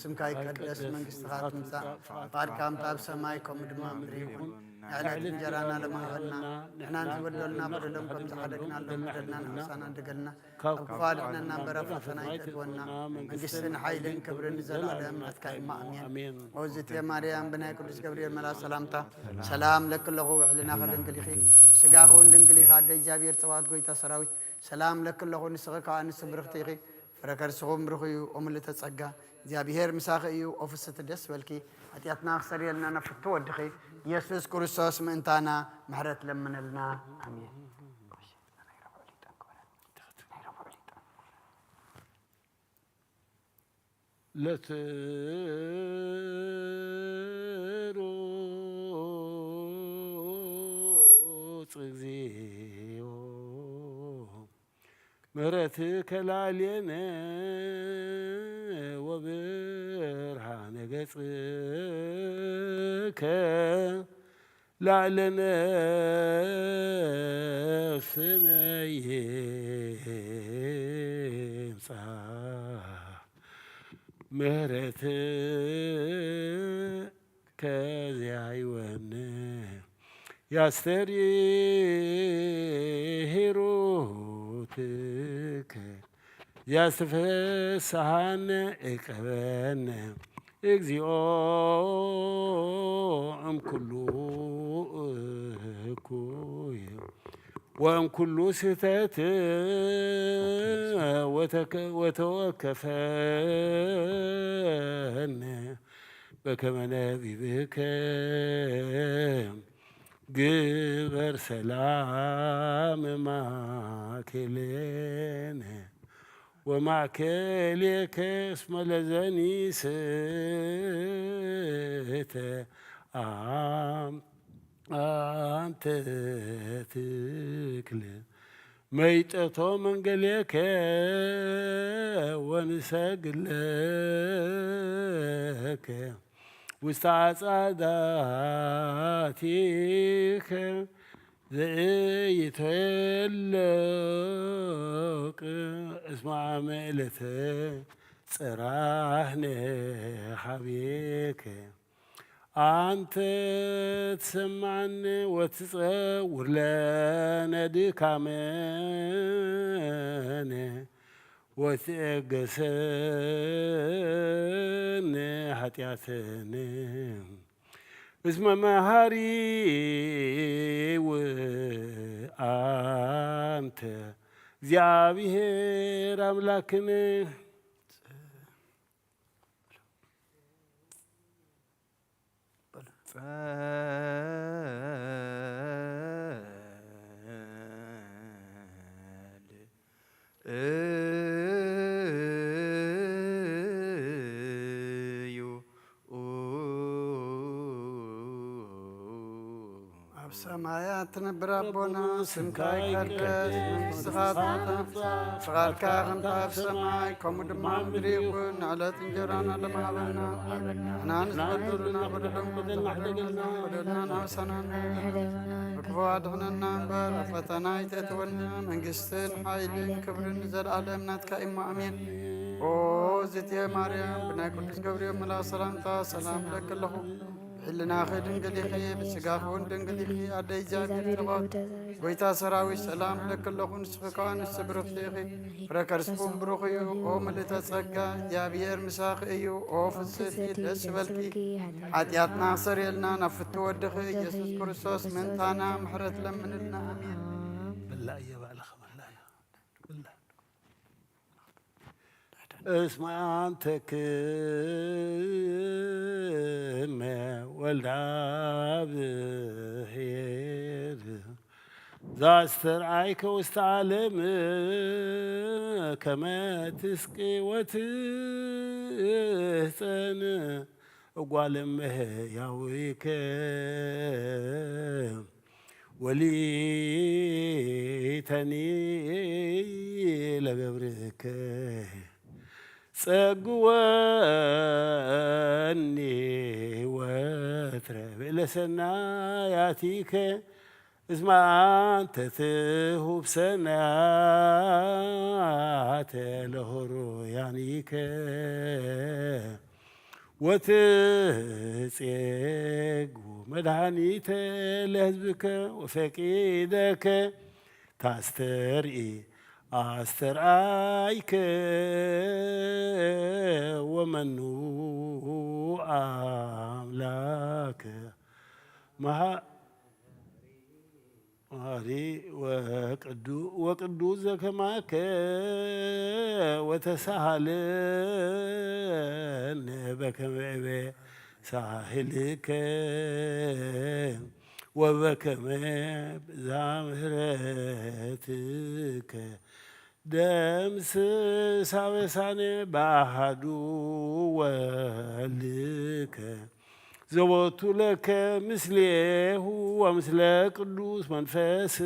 ስምካ ይቀደስ መንግስትኻ ትምጻእ ፈቃድካ ምታ ኣብ ሰማይ ከምኡ ድማ ምድሪ ይኹን ንዕለት እንጀራና ለማሃበልና ንሕና ንዝበደሉና በደሎም ከም ዝሓደግና በደልና ንሕሳና እንደገልና ኣብ ክፉ ኣድሕነና እምበር ኣብ ፈተና ይተትወና መንግስትን ሓይልን ክብርን ዘለኣለም ናትካ ኢማ ኣሜን ወእግዝእትየ ማርያም ብናይ ቅዱስ ገብርኤል መልኣክ ሰላምታ ሰላም ለክለኹ ውሕልና ከድንግል ኢኺ ስጋኹ ድንግል ኢኻ ኣደ እግዚኣብሔር ጽባኦት ጎይታ ሰራዊት ሰላም ለክለኹ ንስኺ ከዓ ንስ ብርኽቲ ኢኺ ፍረ ከርስኹም ብሩኽ እዩ ኦ ምልዕተ ጸጋ እግዚኣብሔር ምሳኺ እዩ ኦ ፍስቲ ደስ በልኪ ኃጢአትና ክሰሪየልና ነፍቲ ወድኺ ኢየሱስ ክርስቶስ ምእንታና ምሕረት ለምነልና ኣሜን ለትሮጽ እግዚኦ ምሕረትከ ላዕሌነ ወብርሃነ ገጽከ ላዕለ ነፍስነ ይምጻእ ምሕረትከ ዘያይወነ ያስተርኢ ሂሩትከ ያስተፈስሐነ እቀበነ እግዚኦ እምኩሉ እኩይ ወእምኩሉ ስህተት ወተወከፈነ በከመ ነቢብከ ግበር ሰላም ማእከሌነ ومعكليك اسم لزني ست أنت تكل ميتة من قليك ونسقلك واستعصاداتك زيتلك اسمع ملته صراحني حبيك أنت تسمعني وتصور لنا دكامني وتقسني حتياتني اسم مهاري وأنت እግዚአብሔር አምላክን ሰማያት ትነብር ኣቦና ስምካ ይቀደስ መንግስትኻ ትምጻእ ፈቃድካ ከምቲ ኣብ ሰማይ ከምኡ ድማ ኣብ ምድሪ ይኹን ንዕለት እንጀራና ለማሃበና ንሕና ንዝበደሉና በደሎም በደልና ናብሰናና ብክፉ ኣድሕነና እምበር ኣብ ፈተና ይተእትወና መንግስትን ሓይልን ክብርን ዘለኣለም ናትካ ኢማ ኣሜን ኦ እግዝእትየ ማርያም ብናይ ቅዱስ ገብርኤል መልኣክ ሰላምታ ሰላም ለክ ኣለኹ ሕልናኸ ድንግል ኢኺ ብስጋኸ እውን ድንግል ኢኺ ኣደ እግዚኣብሔር ጽባኦት ጎይታ ሰራዊት ሰላም ለክ ኣለኹ ንስኺ ከዓ ንስ ብርኽቲ ኢኺ ፍረ ከርስኩም ብሩኽ እዩ ኦ ምልዕተ ጸጋ እግዚኣብሔር ምሳኺ እዩ ኦ ፍስቲ ደስ በልኪ ኃጢአትና ክሰሪየልና ናብ ፍቲ ወድኺ ኢየሱስ ክርስቶስ ምእንታና ምሕረት ለምንልና ኣሜን اسم أنت كلمة والعبير ذا استرعيك واستعلم كما تسقي وتهتن وقالم ياويك وليتني لقبرك ጸግወኒ ወትረ ብለሰናያቲከ እስመ አንተ ትሁብ ሰናያተ ለሆሮያኒከ وتسيق مدهانيت لهزبك وفقيدك تسترئي أسترأيك ومنو أملاك مها ماري وقدوزك معك وتسهلن بكم ساحلك وبكم بزامرتك دمس ساوساني بحدو ولك زوت لك مثله ومثل قدوس منفس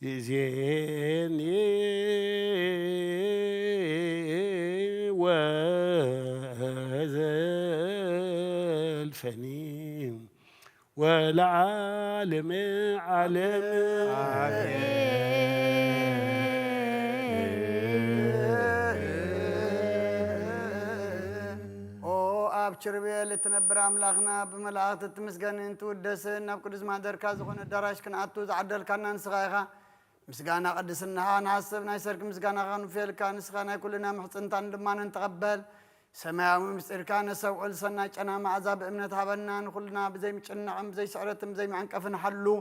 يزيني وزلفني والعالم عالم أبشر بيه لتنبر أملاخنا بملاخت تمسكن انتو الدسن ناب قدس ما دركا زخون الدراش كن عطو زعدل كان نسخايخا مسكانا قدسنها نحسب نايسرك مسكانا غانو فيل كان نسخانا كلنا محسنتان دمان نتقبل سماوي مسئر كان سوء لسنا جنا مع عذاب امنت هبنا نخلنا بزي مجنعم بزي سعرتم بزي معنكفن حلو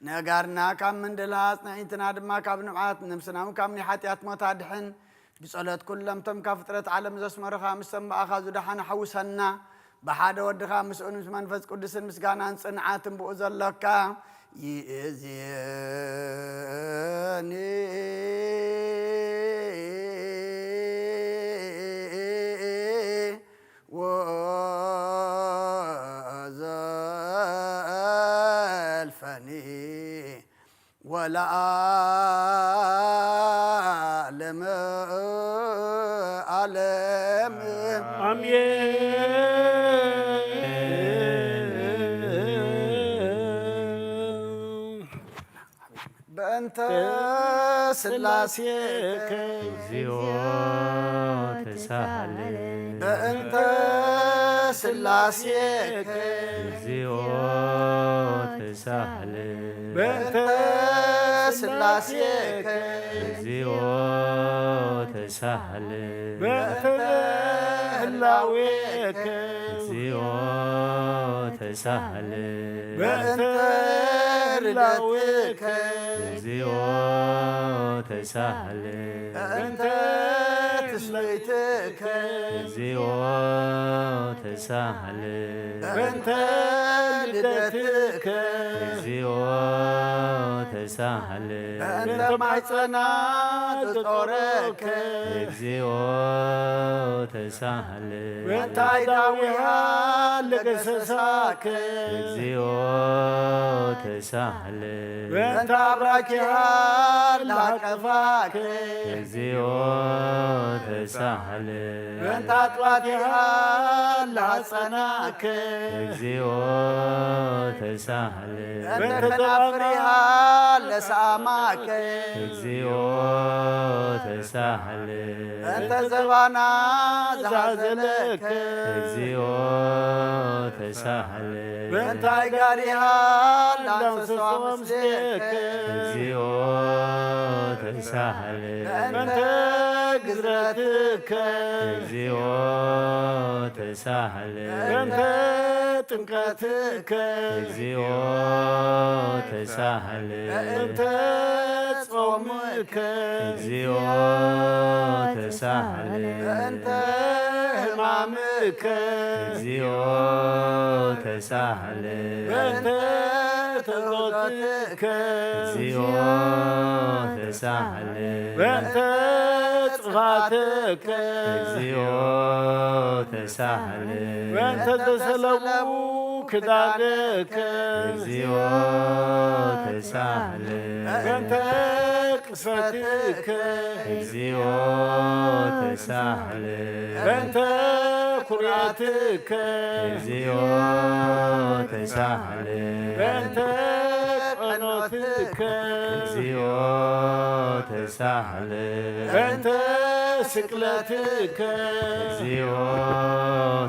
نقارنا كام من دلاس نعينتنا دما كاب نبعات نمسنا وكام نحاتيات متادحن بصلاة كلهم تم كفترة عالم زسمر خامس سم أخذوا دحنا حوسنا بحدا ود خامس أنس منفس قدس مسجانا صنعاتم بوزلك يزيني وزلفني ولا عالم عالم بأنت سلاسيك زيوت سهل بأنت سلاسيك زيوت سهل بأنت سلاسيك زيوت سهل بأنت هلاويك زيوت سهل بأنت هلاويك زيوت سهل أنت تسليتك زيوت سهل أنت لدتك زيوت سهل أنت معصنا تطورك زيوت سهل وأنت عداوها لقصصك زيوت سهل وأنت عبركها لحقفاك زيوت سهل وأنت أطواتها لحصناك زيوت سهل أنت كنافرها لساماك زيوت سهل أنت زبانا زعزلك زيوت سهل وأنت عقاريها لانسسوا مسلك زيوت سهل أنت قدرتك زيوت سهل أنت تنقتك زيوت سهل أنت صومك زيوت سهل أنت همامك زيوت سهل أنت تغطك زيوت سهل أنت صفاتك زيوت سهل وأنت تسلموا كذلك زيوت سهل وأنت قصتك زيوت سهل وأنت كرياتك زيوت سهل وأنت قناتك زيوت سهل وأنت ስቅለትከ እግዚኦ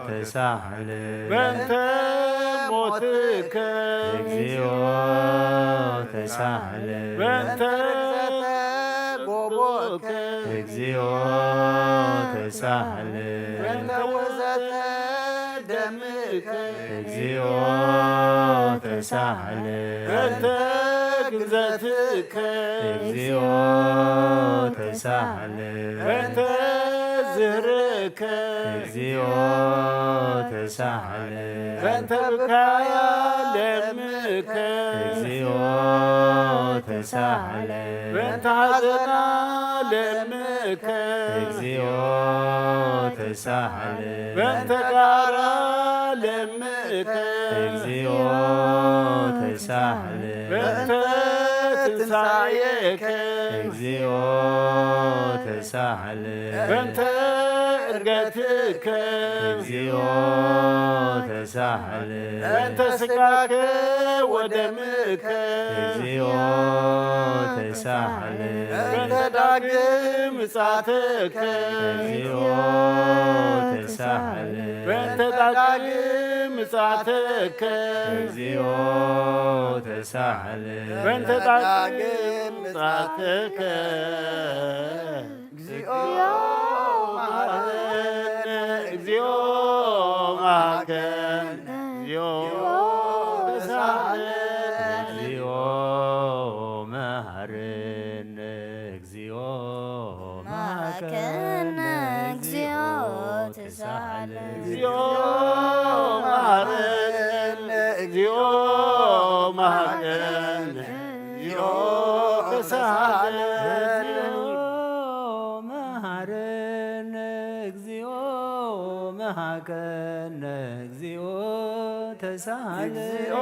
ተሳህለ በእንተ ሞትከ እግዚኦ ተሳህለ በእንተ ጎቦከ እግዚኦ ተሳህለ በእንተ ውእዘተ ደምከ እግዚኦ ተሳህለ በእንተ ግዘትከ እግዚኦ ተሳህለ በእንተ ዝህርከ እግዚኦ ተሳህለ በእንተ ብካያ ለምከ እግዚኦ ተሳህለ በእንተ ሐዘና ለምከ እግዚኦ ተሳህለ በእንተ ጋራ ለምከ እግዚኦ ተሳህለ በእንተ ትንሣኤከ እግዚኦ ተሳህለ በእንተ ዕርገትከ እግዚኦ ተሳህለ በእንተ ሥጋከ ወደምከ እግዚኦ ተሳህለ በእንተ ዳግም ምጻትከ እግዚኦ ተሳህለ በእንተ ዳግም ምጻትከ እግዚኦ ተሳህለ በእንተ ዳግም ምጻትከ እግዚኦ መሐረነ እግዚኦ መሐከነ እግዚኦ ተሳህለ እግዚኦ መሐረነ እግዚኦ ማከነ እግዚኦ ተሳለ እግዚኦ መሐረነ እግዚኦ መሐከነ እግዚኦ ተሳህለ መሐረነ እግዚኦ መሐከነ እግዚኦ ተሳህለ እግዚኦ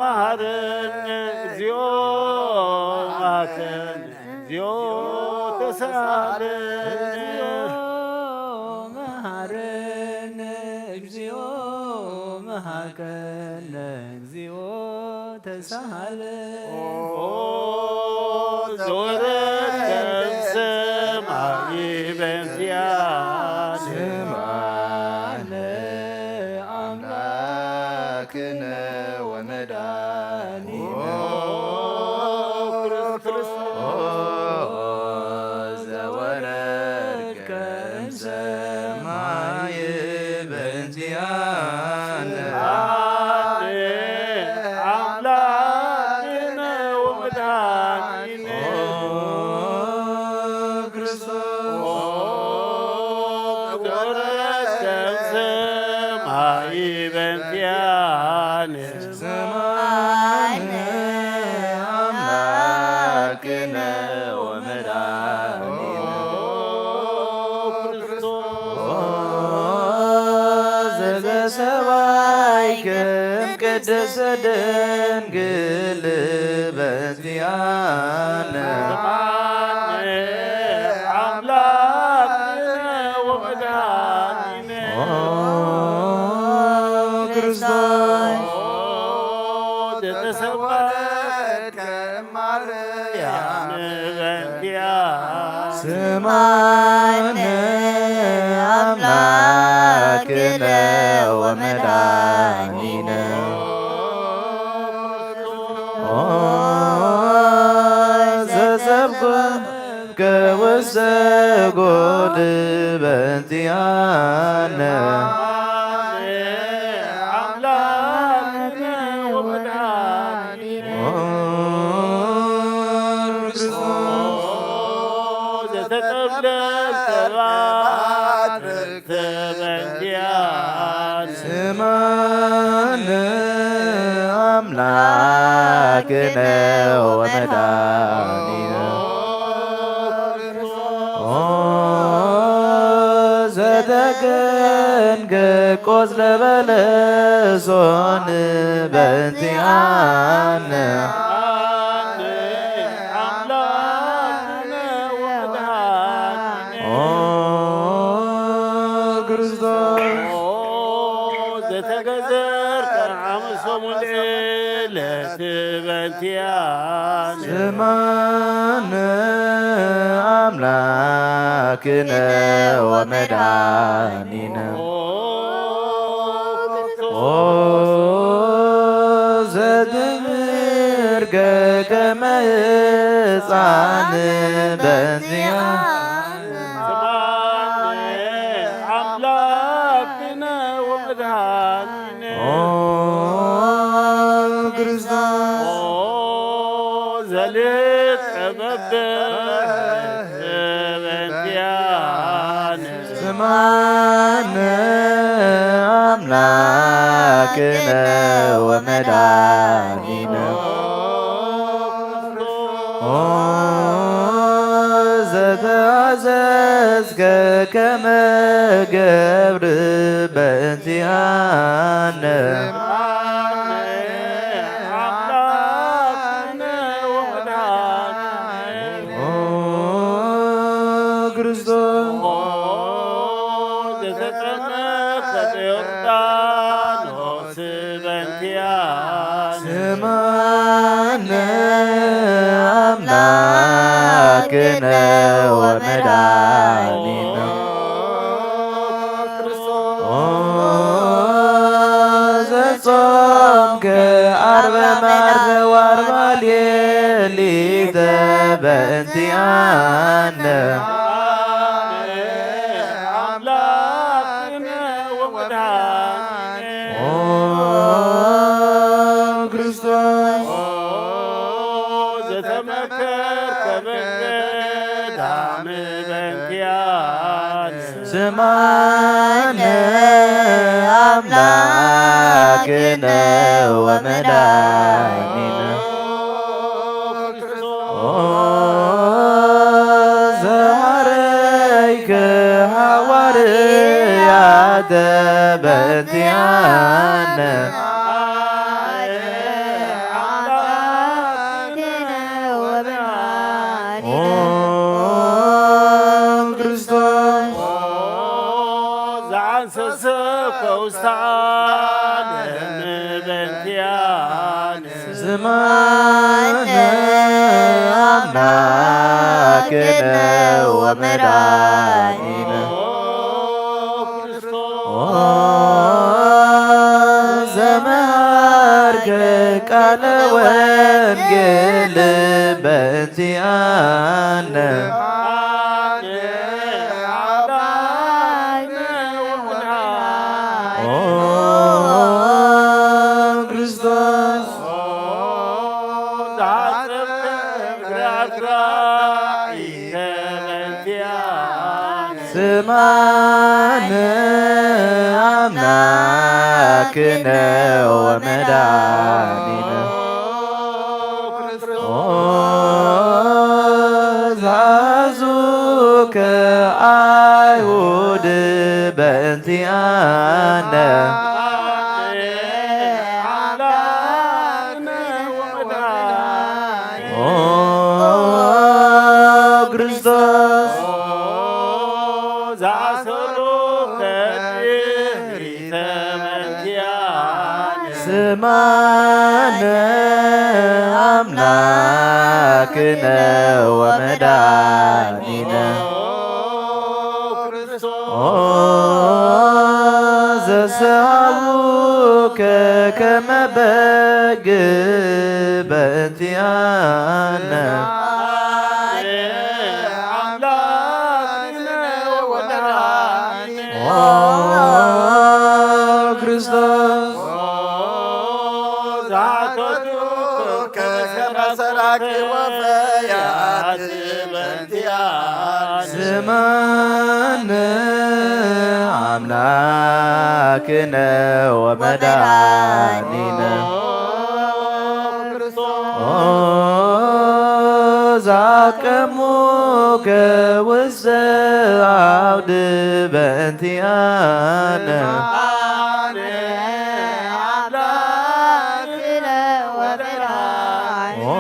መሐረነ እግዚኦ መሐከነ እግዚኦ ተሳህለ መሐረነ እግዚኦ መሐከነ እግዚኦ ተሳህለ ዘወረደ ሰማይ በእንቲአነ ስማነ አምላክነ ወመድኃኒነ ዘወረድከ እምሰማይ በእንቲአነ አምላክነ ወመድኃኒነ ዘወረድከ እምሰማይ በእንቲአነ ስማነ አምላክነ ወመድኃኒነ ዘበሰማይከ እምቅድስት ድንግል በእንቲአነ አምላክነ ወመድኃኒነ ክርስቶስ ዘተሰወርከ እማርያም በእንቲአነ ስማነ አምላክነ ወመድኃኒነ ዘሰብከ ውስተ ጎል በእንቲአነ አምላክነ ወመድኃኒነ ዘተጠብለልከ በአትርክተ በእንቲአነ ስማነ አምላክነ ወመድኃኒነ ዘተገንገ ቆጽለ በለሶን በእንቲአነ አምላክነ ወመድኃኒነ ክርስቶስ ዘተገዘርከ ዓመ ሰሙኤል ዕለት በእንቲአነ ስማነ አምላክነ ወመድኃኒነ ኦ ዘትምርገ ከመ ሕፃን በእንቲአነ አምላክነ ወመድኃኒነ ኦ ክርስቶስ ዘልቀ በእንቲአነ ስማነ አምላክነ ወመድኃኒነ ኦ ዘተአዘዝከ ከመ ገብር በእንቲአነ አምላክነ ወመድኃኒነ ኦ ክርስቶስ ዘተጠመቀ በዮርዳኖስ በእንቲአነ ስማነ አምላክነ ወመድኃኒነ ኦ ዘጾምከ ዓርበ መዓልተ ወዓርበ ሌሊተ በእንቲአነ አምላክነ ወመድኃኒነ ኦ ክርስቶስ ዘተመከርከ በገዳም በእንቲአነ ስማነ አምላክነ ወመድኃኒነ ኦ ዘሐረይከ ሐዋርያተ በእንቲአነ ኦ ክርስቶስ ዘአንሰሰከ ውስተ ዓለም በእንቲአነ ስማነ አምላክነ ወመድኃኒነ ኦ ዘመሃርከ ቃለ ወንጌል በእንቲአነ ኦ ክርስቶስ ስማነ አምላክነ ወመድኃኒነ ኦ ዛዙከ አይሁድ በእንቲአነ ኦ ክርስቶስ ስማነ አምላክነ ወመድኃኒነ ኦ ዘሰሃቡከ ከመ በግ በእንቲአነ ኦ ክርስቶስ ስማነ አምላክነ ወመድኃኒነ ኦ ዛቀሙከ ውስተ አውድ በእንቲአነ ኦ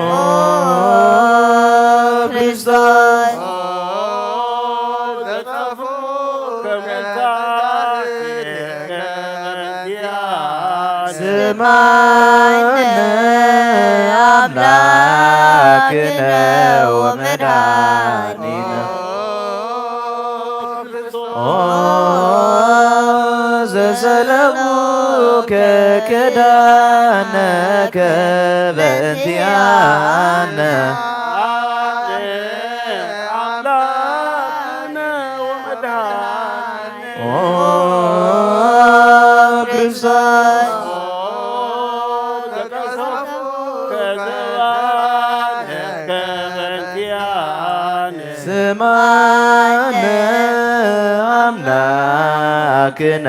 ክርስቶስ ስማነ አምላክነ ወመድኃኒነ ዘሰለሙከ ክዳነከ በእንቲአነ ክርስቶስ ስማነ አምላክነ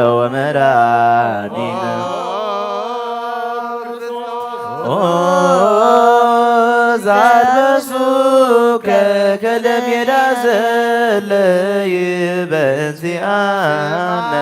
ወመድኃኒነ ዛድበሱከ ከለሜዳ ዘለይ በእንቲአነ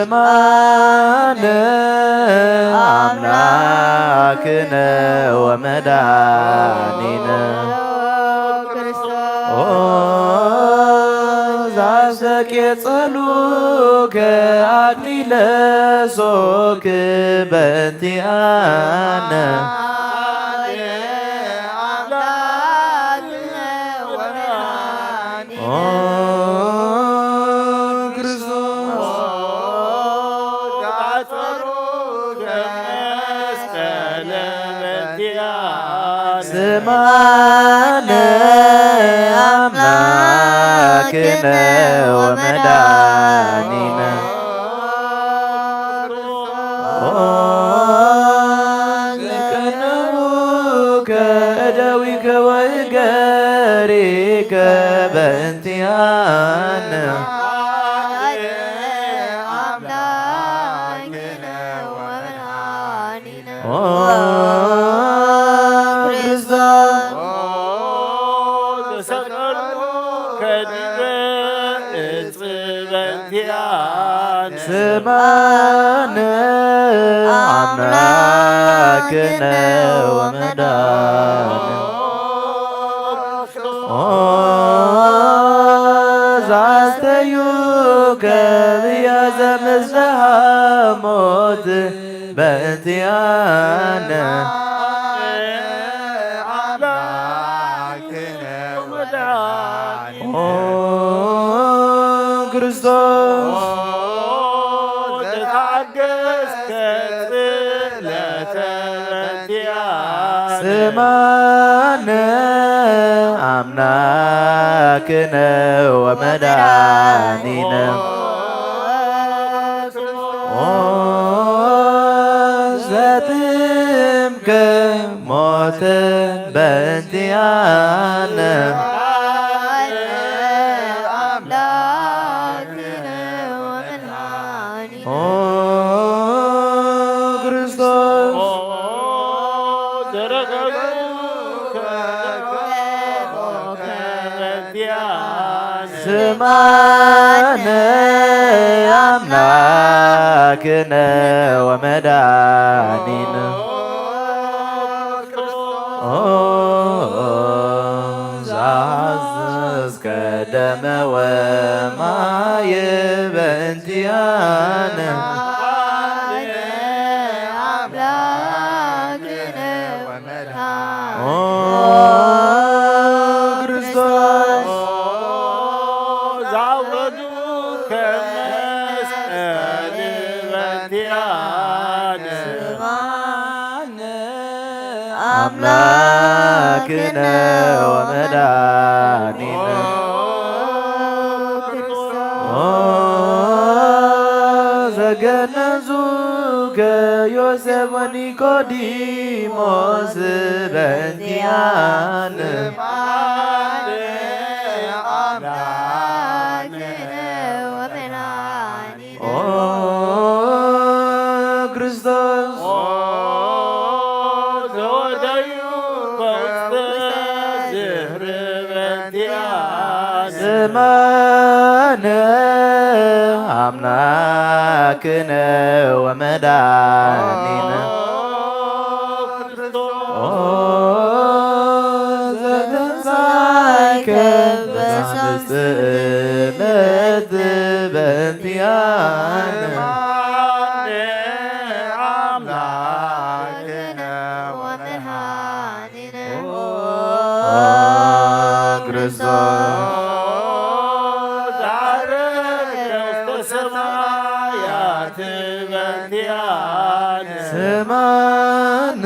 ስማነ አምላክነ ወመድኃኒነ ዛስተቄጸሉከ አክሊለ ሦክ በእንቲአነ ስማነ አምላክነ ወመድኃኒነ ዘከነሙከ እደዊከ ወእገሪከ በእንቲአነ ስማነ አምላክነ ወመድኃኒነ ዛስተዩከ ብያዘ ምስለ ሐሞት በእንቲአነ ክርስቶስ ስማነ አምላክነ ወመድኃኒነ ዘትምከ ሞተ በእንቲአነ ስማነ አምላክነ ወመድኃኒነ ዘአዘዝከ ደመ ወማየ በእንቲአነ አምላክነ ወመድኃኒነ ዘገነዙከ ዮሴፍ ወኒቆዲሞስ በእንቲአነ ክርስቶስ ስማነ አምላክነ አምላክነ ወመድኃኒነ ዘተንሣእከ በሳልስት ዕለት በእንቲአነ አምላክነ ወመድኃኒነ ክርስቶስ ዐረገ ውስተ ሰማያት በእንቲአነ ስማነ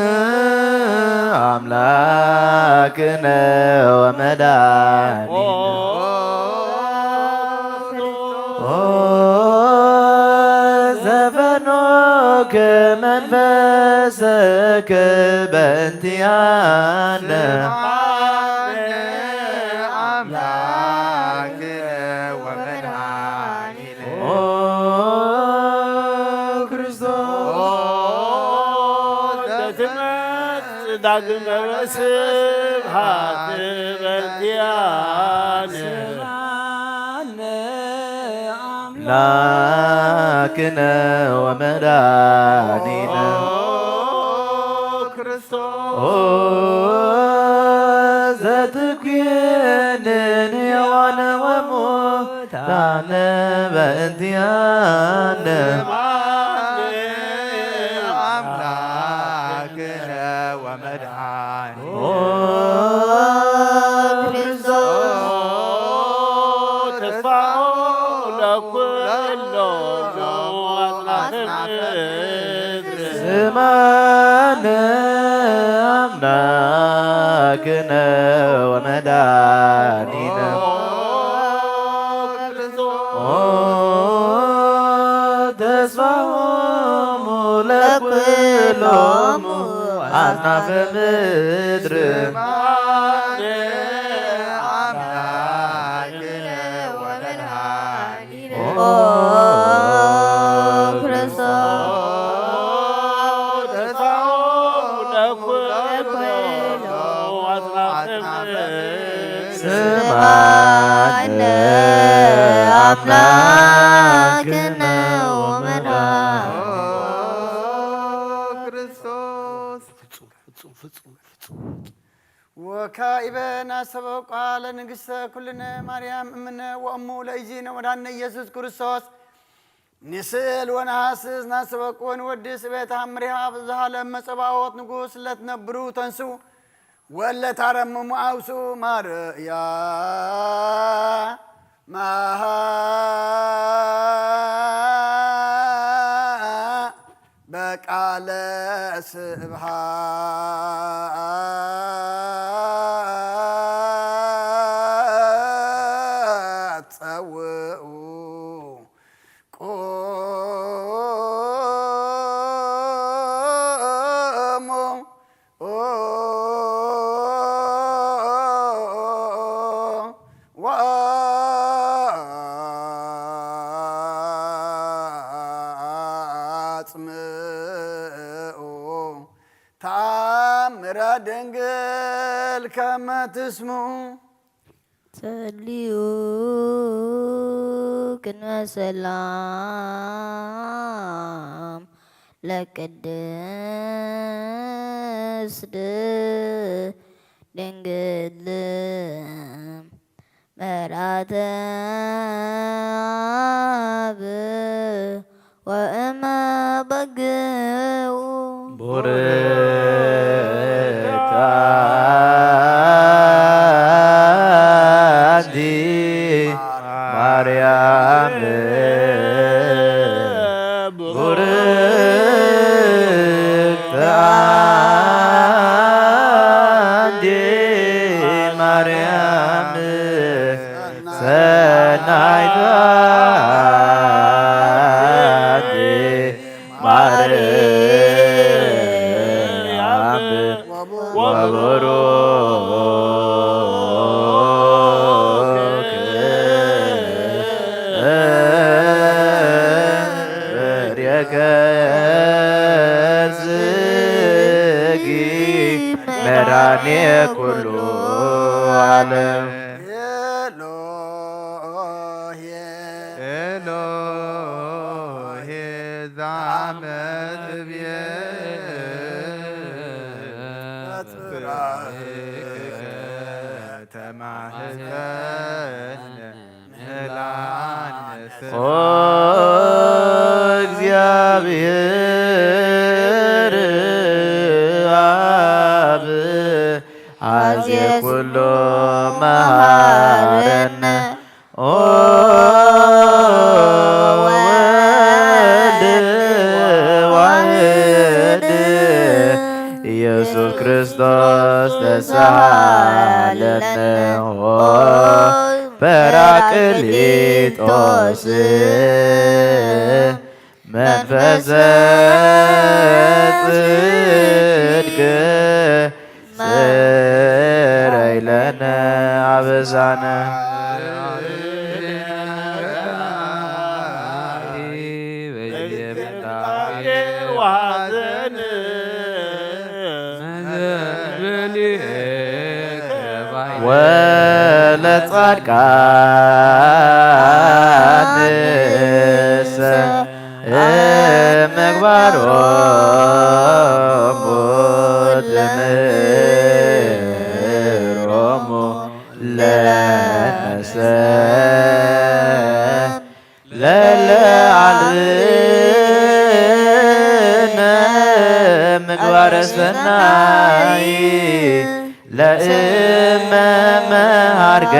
አምላክነ ወመድኃኒነ ዘፈኖከ መንፈሰከ በእንቲአነ አምላክነ ወመድኃኒነ ክርስቶስ ለትመጽእ ዳግመ በስብሐት በእንቲአነ አምላክነ ወመድኃኒነ ዘትኩነን ሕያዋነ ወሙታነ በእንቲአነ አምላክነ ወመድኃኒነ ክርስቶስ ተስፋሁ ለኵሎሙ አጽናፈ ምድር ስማነ አምላክነ ወመድኃኒነ ተስፋሆሙ ለኵሎሙ አጽናፈ ምድር አምላክነ ወመድኃኒነ ስማነ አምላክነ ወካኢበ ናሰበቋ ለንግሥተ ኩልነ ማርያም እምነ ወእሙ ለእግዚእነ ወመድኃኒነ ኢየሱስ ክርስቶስ ንስእል ወነሐስስ ናሰበቁ ወንወድስ ቤተ ሐምሪሃ ብዝሃለ መጸባዖት ንጉሥ ለትነብሩ ተንሱ ወለታረምሙ አውሱ ማርያ በቃለ ስብሐት ጸውዑ ቆሙ ወአጽምዑ ተአምረ ድንግል ከመ ትስምዑ ጸልዩ ቅድመ ሰላም ለቅድስት ድንግል መራተ አብ ወእመ በግዑ ቡርክት አንቲ ማርያም ቡርክት አንቲ ማርያም ሰናይት አንቲ ማርያም ወቡሩክ ፍሬከ ጽጌ መድኃኔ ኩሉ ዓለም ኤሎሄ ኤሎሄ እግዚአብሔር አብ አዝየ ኩሎ መሃረነ ወልድ ዋሕድ ኢየሱስ ክርስቶስ ተሳሃለነ ጰራቅሊጦስ መንፈሰ ጽድቅ ስረይ ለነ አበዛነ ወለጻድቃንሰ ምግባሮሙ ትምህሮሙ ለነሰ ለለዓልነ ምግባረ ሰናይ ለእመ መሃርገነ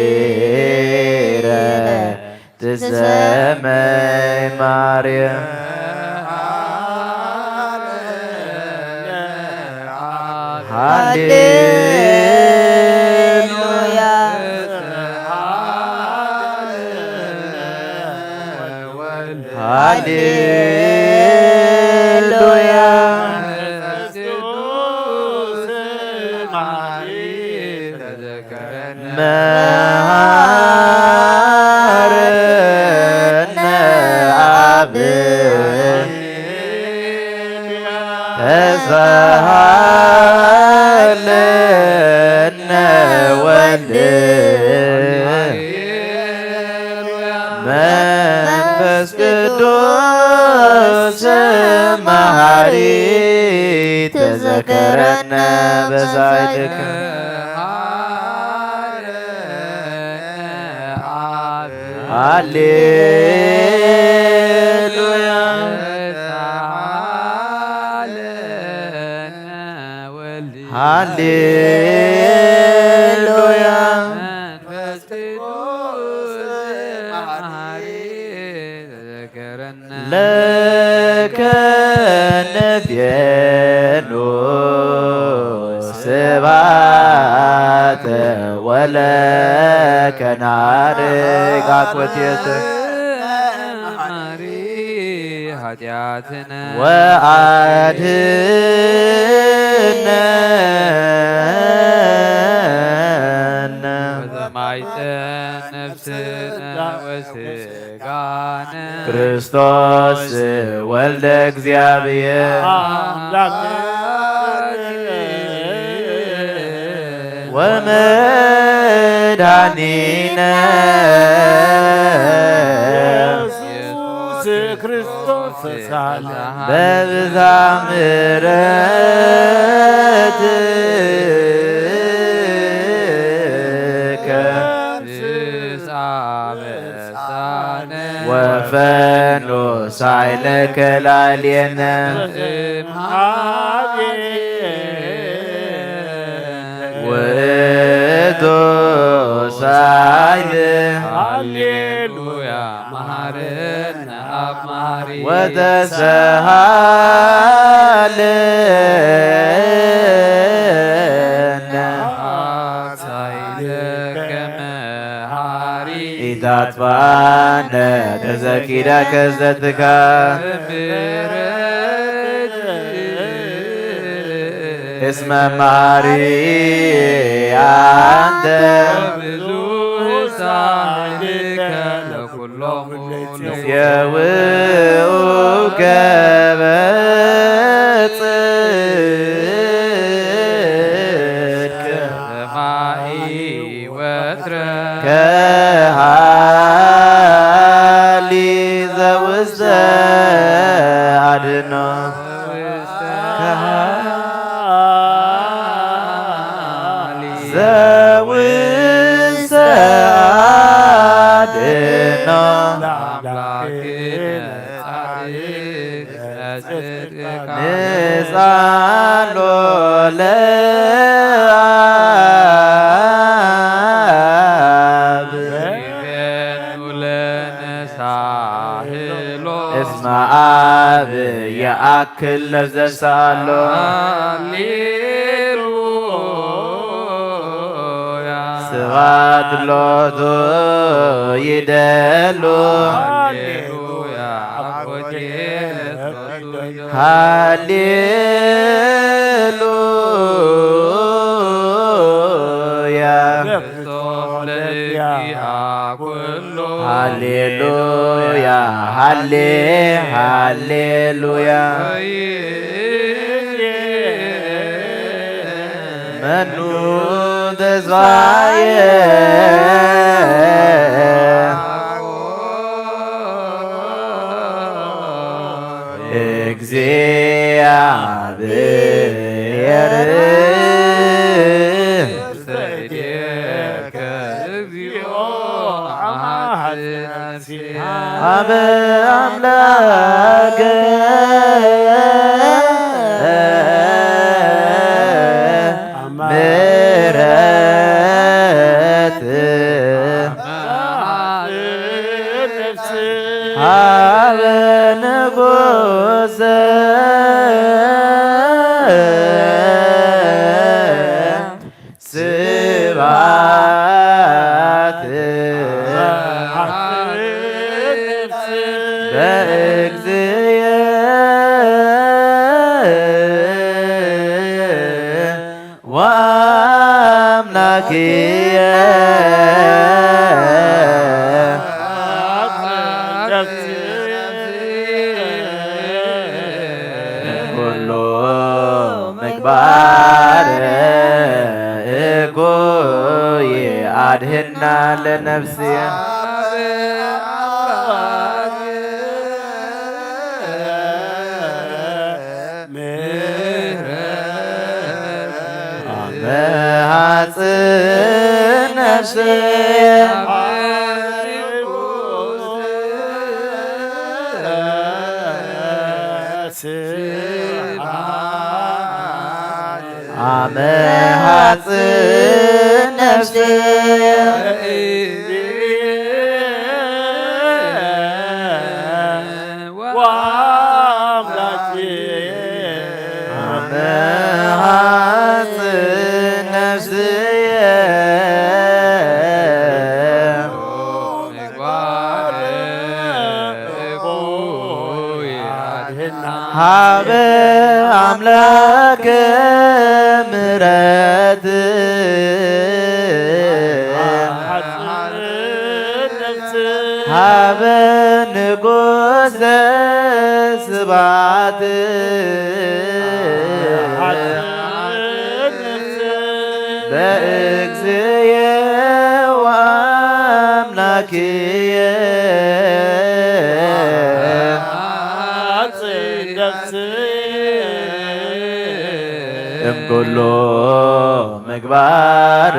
ወተአሚረ ትሰመይ ማርያም ሃሌሉያ ሃሌሉያ መሃረነ አብ ተሳሃለነ ወልድ መንፈስ ቅዱስ መሐሪ ተዘከረነ በዛይድከ ሃሌሉያ ሃሌሉያ ለከ ነቤኑ ስብሐተ ወለከ ናርግ አኮቴተ ኃጢአትነ ወአድኅነነ ወዘማይተ ነፍስነ ወሥጋነ ክርስቶስ ወልደ እግዚአብሔር ወመድኃኒነ ኢየሱስ ክርስቶስ ተሳሃለነ በብዛ ምሕረትከ ወፈኖ ሳይለከ ላዕሌነ ውእቱ ሳይል ሃሌሉያ መሐረነ አብ መሐሪ ወተሳሃለነ ሳይለከ መሐሪ ኢታጥፋነ ተዘኪረ ከዘትከ እስመ መሐሪ አንተ ብዙ ሳይልከ ለኩሎሙ የውእከ በጽድቅ ሰማይ ከሃሊ ዘውስተ አድኅኖ ዘውስተ አድኅኖ ንጻሎ ለአብ እስመ አብ የአክል ለዘሳሎ ስብሐት ሎቱ ይደሉ ሃሌሉያ ሃሌሉያ ሃሌሉያ መኑ ተስፋየ እግዚአብሔር አበ አምላከ ምሕረት አበ ንጉሠ ስብሐት በእግዚእየ ወአምላክየ ኩሉ ምግባር እኩይ አድኅና ለነፍስየ አመ ሐጽን ነፍስየ አመ ሐጽን ነፍስየ ሀበ አምላከ ምሕረት ሀበ ንጉሠ ስብሐት በእግዚእየ ወአምላክየ እምኩሉ ምግባር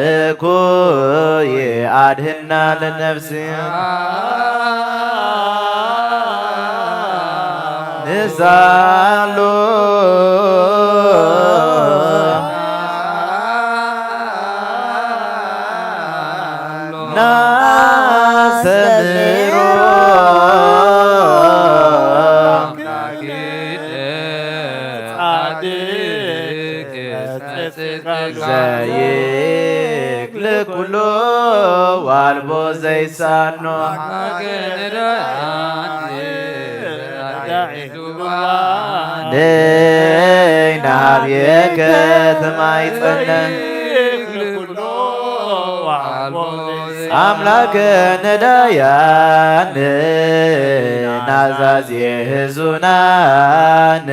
እኩይ አድኅና ለነፍስየ ንሳሎ ናሰምሮ ዘይክል ኩሎ ዋልቦ ዘይሳኖ ንይናብየከ ተማይጸነን አምላከ ነዳያን ናዛዜ ሕዙናን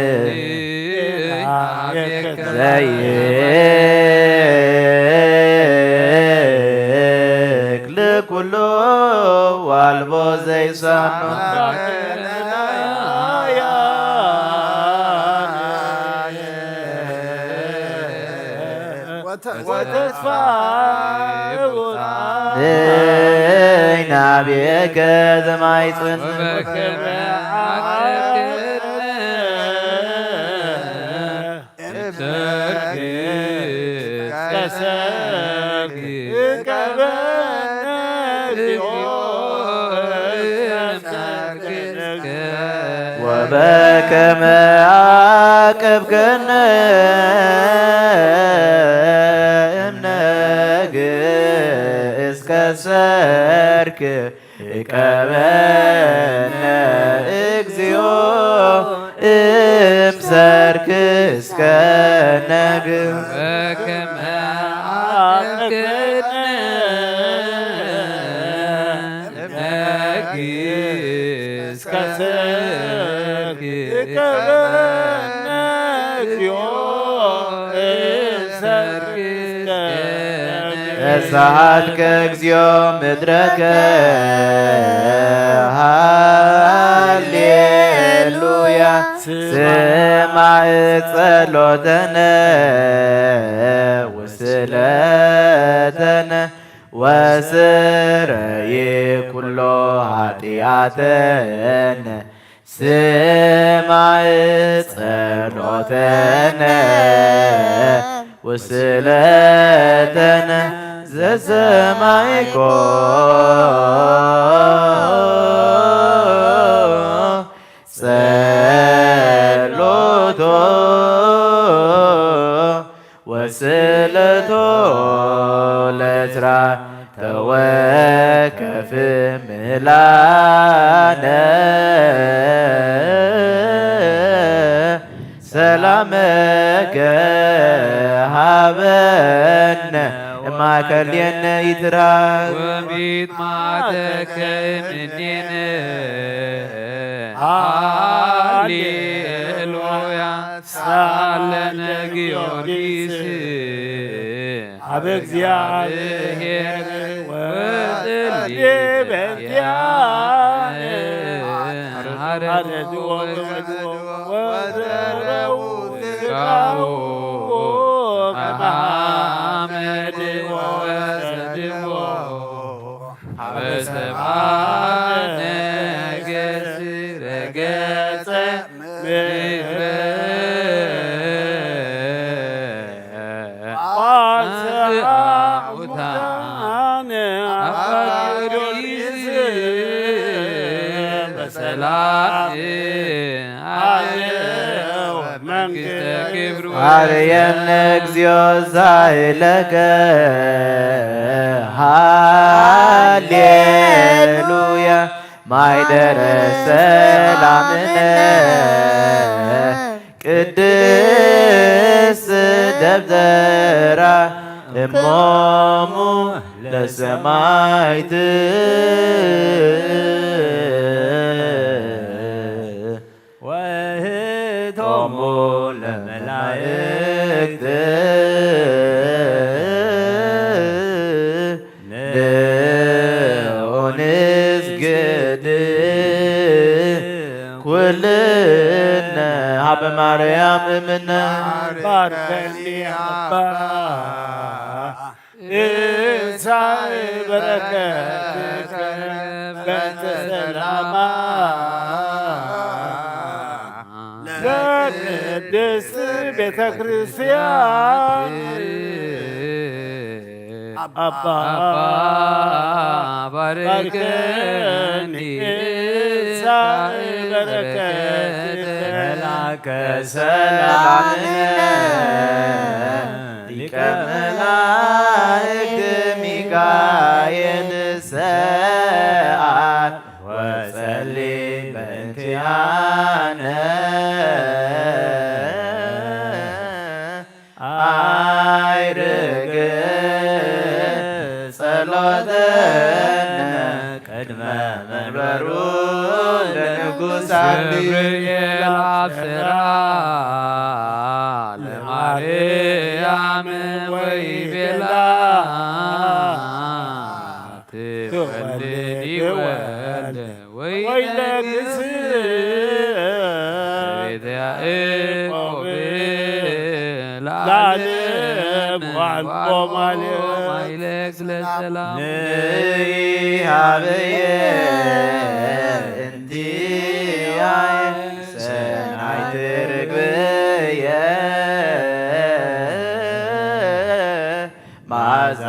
ወተስፋ ናብየከ ዘማይፅን ወበከመ አቅብክነ እምሰርክ ከሰርክ ቀበነ እግዚኦ እምሰርክ ወበከመ አቅብክነ ከሰርክ ቀበነ እግዚኦ እምሰርክ እስከ ነግህ በከመ አቅብክነ እስከ ሰርክ ቀበነ እግዚኦ እምሰርክ እሳትከ እግዚኦ ምድረከ ሃሌሉያ ስማዕ ጸሎተነ ወስለተነ ወስረይ ኩሎ ኃጢአተነ ስማዕ ጸሎተነ ወስለተነ ዘሰማይኮ ጸሎቶ ወስለቶ ለትራ ተወከፍ ምላነ ሰላመከ ሀበነ ማከልየነ ይትራክ ወቢት ማተከ እምኔነ ሃሌሉያ ሳለነ ጊዮርጊስ አበ እግዚአብሔር ወጽልይ በእንቲአነ ሀረድ ወዘረው ሥጋሁ ከመሐመድ ወሰድዎ በሰብአ ነገሥት ረገጸ ምድረ ሙታነ አባ ጊዮርጊስ በሰላም አየው መንግሥተ ክብሩ አርየነ እግዚኦ ዛይለከ ሃሌሉያ ማይደረ ሰላምነ ቅድስት ደብተራ እሞሙ ለሰማዕት ወእህቶሙ ለመላእክት ንስግድ ኩልነ ሀበ ማርያም እምነ ባርከኒ አባ እንሳእ በረከትከ በእንተ ሰላማ ለቅድስት ቤተ ክርስቲያን አባ ባርከኒ እንሳእ በረከትከ መላከ ሰላምነ ሊቀ መላእክት ሚካኤል ሰአል ወጸልይ በእንቲአነ አይርግ ጸሎተነ ቅድመ መንበሩ ለንጉሥ ገብርኤል አብስራ ለማርያም ወይቤላ ትወልድ ወልደ ወይነግሥ ቤተ ያዕቆብ ለዓለም ዋልቆ ማይለክ ለሰላም ንሃበየ እንቲያየ ሰናይት ርግብየ ማዛ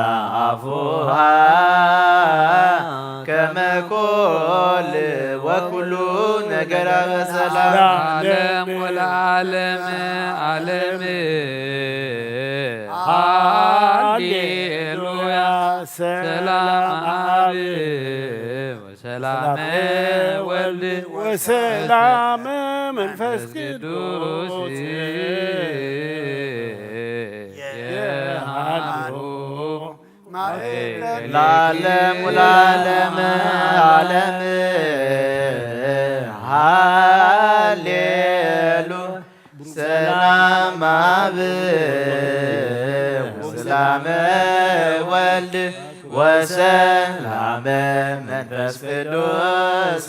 አፉሃ ከመ ኮል ወኩሉ ነገራ በሰላም ዓለም ወለዓለም ዓለም ሃሌሉያ ሰላም አብ ወሰላም ወልድ ወሰላም መንፈስ ቅዱስ የሃሉ ለዓለም ወለዓለም ዓለም ሃሌሉ ሰላም አብ ወሰላም ወልድ ወሰላም መንፈስ ቅዱስ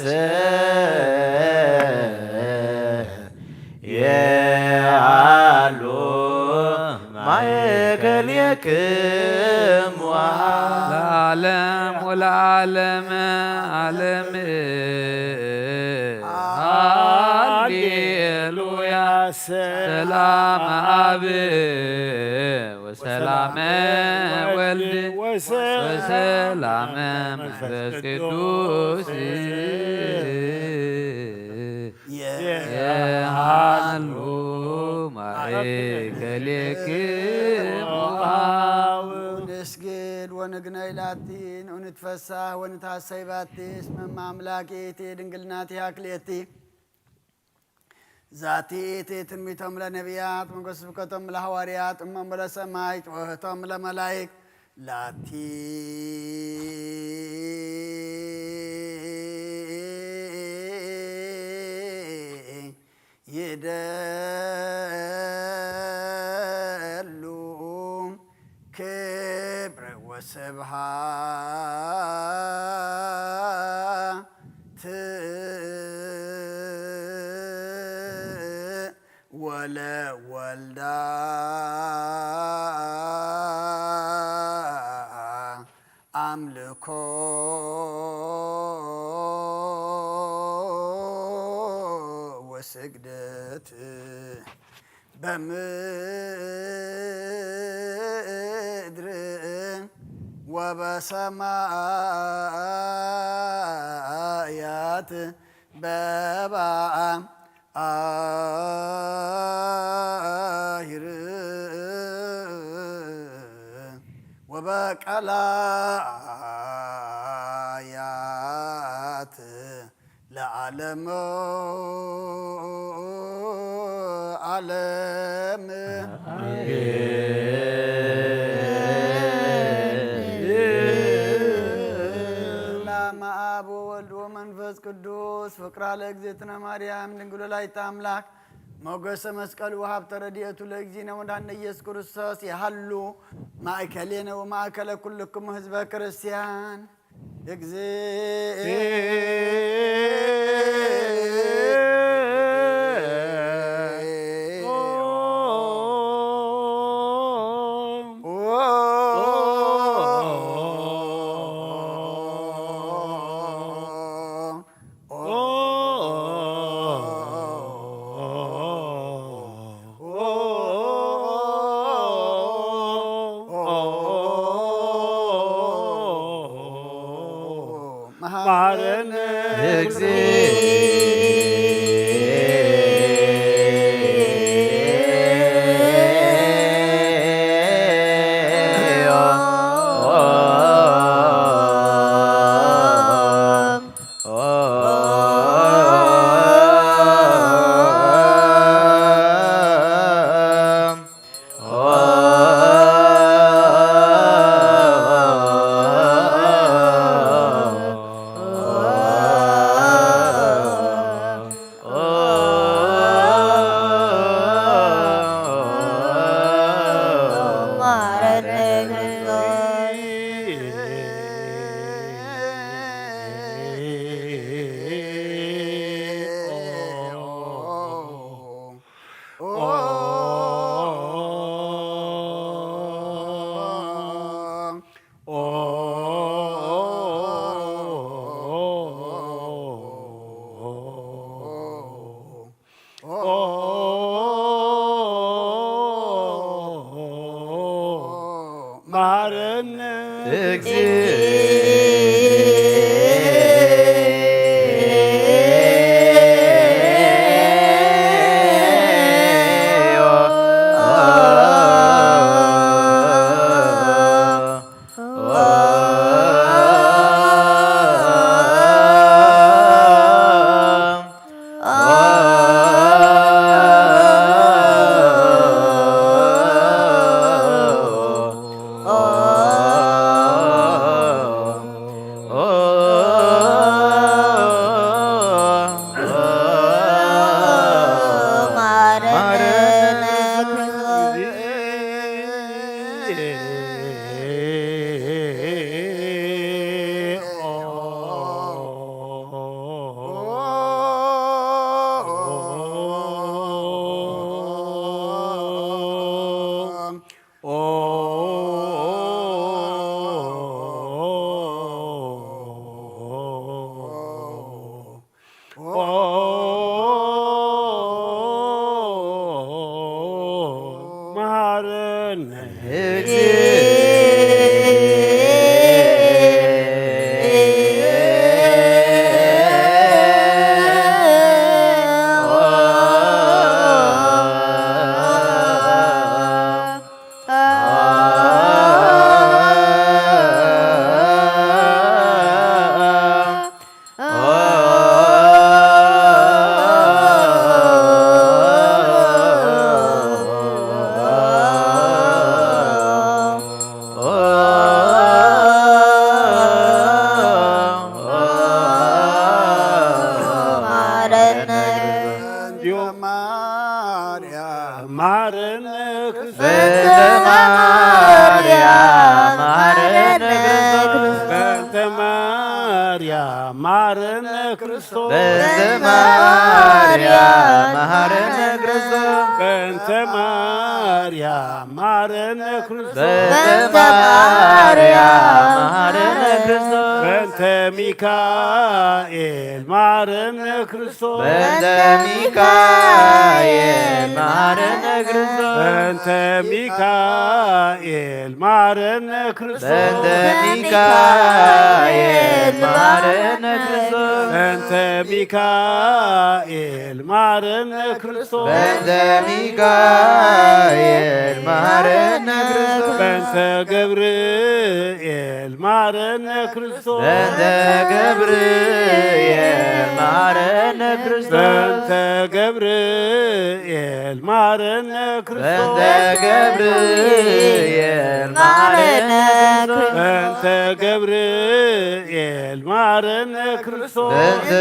የሃሉ ማእከልክሙ ለዓለም ወለዓለም ዓለም ሃሌሉያ ሰላም አብ ወሰላም ወልድ ወሰላም መንፈስ ቅዱስ የሃሉ ማእከልክሙ ንስግድ ወንግነይ ላቲን ወንትፈሳህ ወንታሰይ ባቲ እስመ አምላኬቴ ድንግልናቴ አክሌቲ ዛቲ ትንቢቶም ለነቢያት መንፈስ ስብከቶም ለሐዋርያት እመም ለሰማይ ጩኸቶም ለመላይክ ላቲ ይደሉ ክብረ ወስብሐት ወለወልዳ አምልኮ ወስግደት በምድር ወበሰማያት በባዕም አሂር ወበቀላያት ለዓለም ዓለም ለአብ ወወልድ ወመንፈስ ቅዱስ ፍቅራ ለእግዝእትነ ማርያም ድንግል ወላዲተ አምላክ ሞገሰ መስቀሉ ወሀብተ ረድኤቱ ለእግዚእነ ወመድኃኒነ ኢየሱስ ክርስቶስ የሃሉ ማእከሌነ ወማእከለ ኩልክሙ ህዝበ ክርስቲያን ማረነ ማረነ ሚካኤል ማረነ ክርስቶስ በእንተ ሚካኤል ማረነ ክርስቶስ በእንተ ሚካኤል ማረነ ክርስቶስ በእንተ ሚካኤል ማረነ ክርስቶስ በእንተ ሚካኤል ማረነ ክርስቶስ በእንተ ሚካኤል ማረነ ክርስቶስ በእንተ ገብርኤል ማረነ ክርስቶስ በእንተ ገብርኤል ማረነ ክርስቶስ በእንተ ገብርኤል ማረነ ክርስቶስ በእንተ ገብርኤል ማረነ ክርስቶስ በእንተ ገብርኤል ማረነ ክርስቶስ በእንተ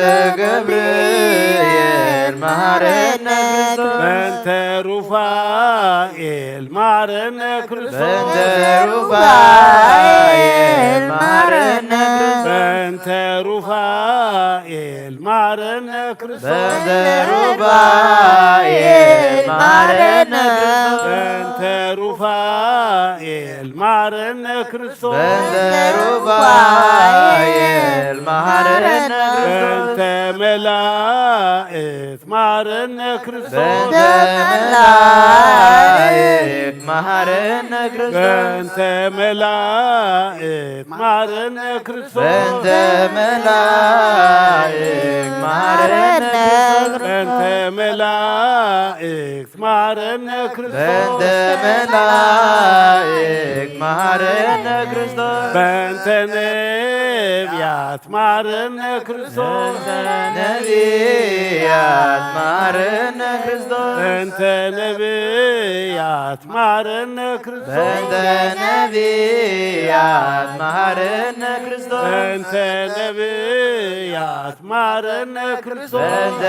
ገብርኤል ማረነ ክርስቶስ በእንተ ሩፋኤል ማረነ ክርስቶስ በእንተ ሩፋኤል ማረነ ክርስቶስ በእንተ ሩፋኤል ማረነ ክርስቶስ በእንተ ሩፋኤል ማረነ ክርስቶስ በእንተ ሩፋኤል ማረነ ክርስቶስ በእንተ ሩፋኤል ማረነ ክርስቶስ በእንተ መላእክት ማረነ ክርስቶስ በእንተ መላእክት ማረነ ክርስቶስ በእንተ መላእክት ማረነ ክርስቶስ በእንተ መላእክት ማረነ ክርስቶስ በእንተ መላእክት ማረነ ክርስቶስ በእንተ መላእክት ማረነ ክርስቶስ በእንተ ነቢያት ማረነ ክርስቶስ ነቢያት ማረነ ክርስቶስ በእንተ ነቢያት ማረነ ክርስቶስ በእንተ ነቢያት ማረነ ክርስቶስ በእንተ ነቢያት ማረነ ክርስቶስ በእንተ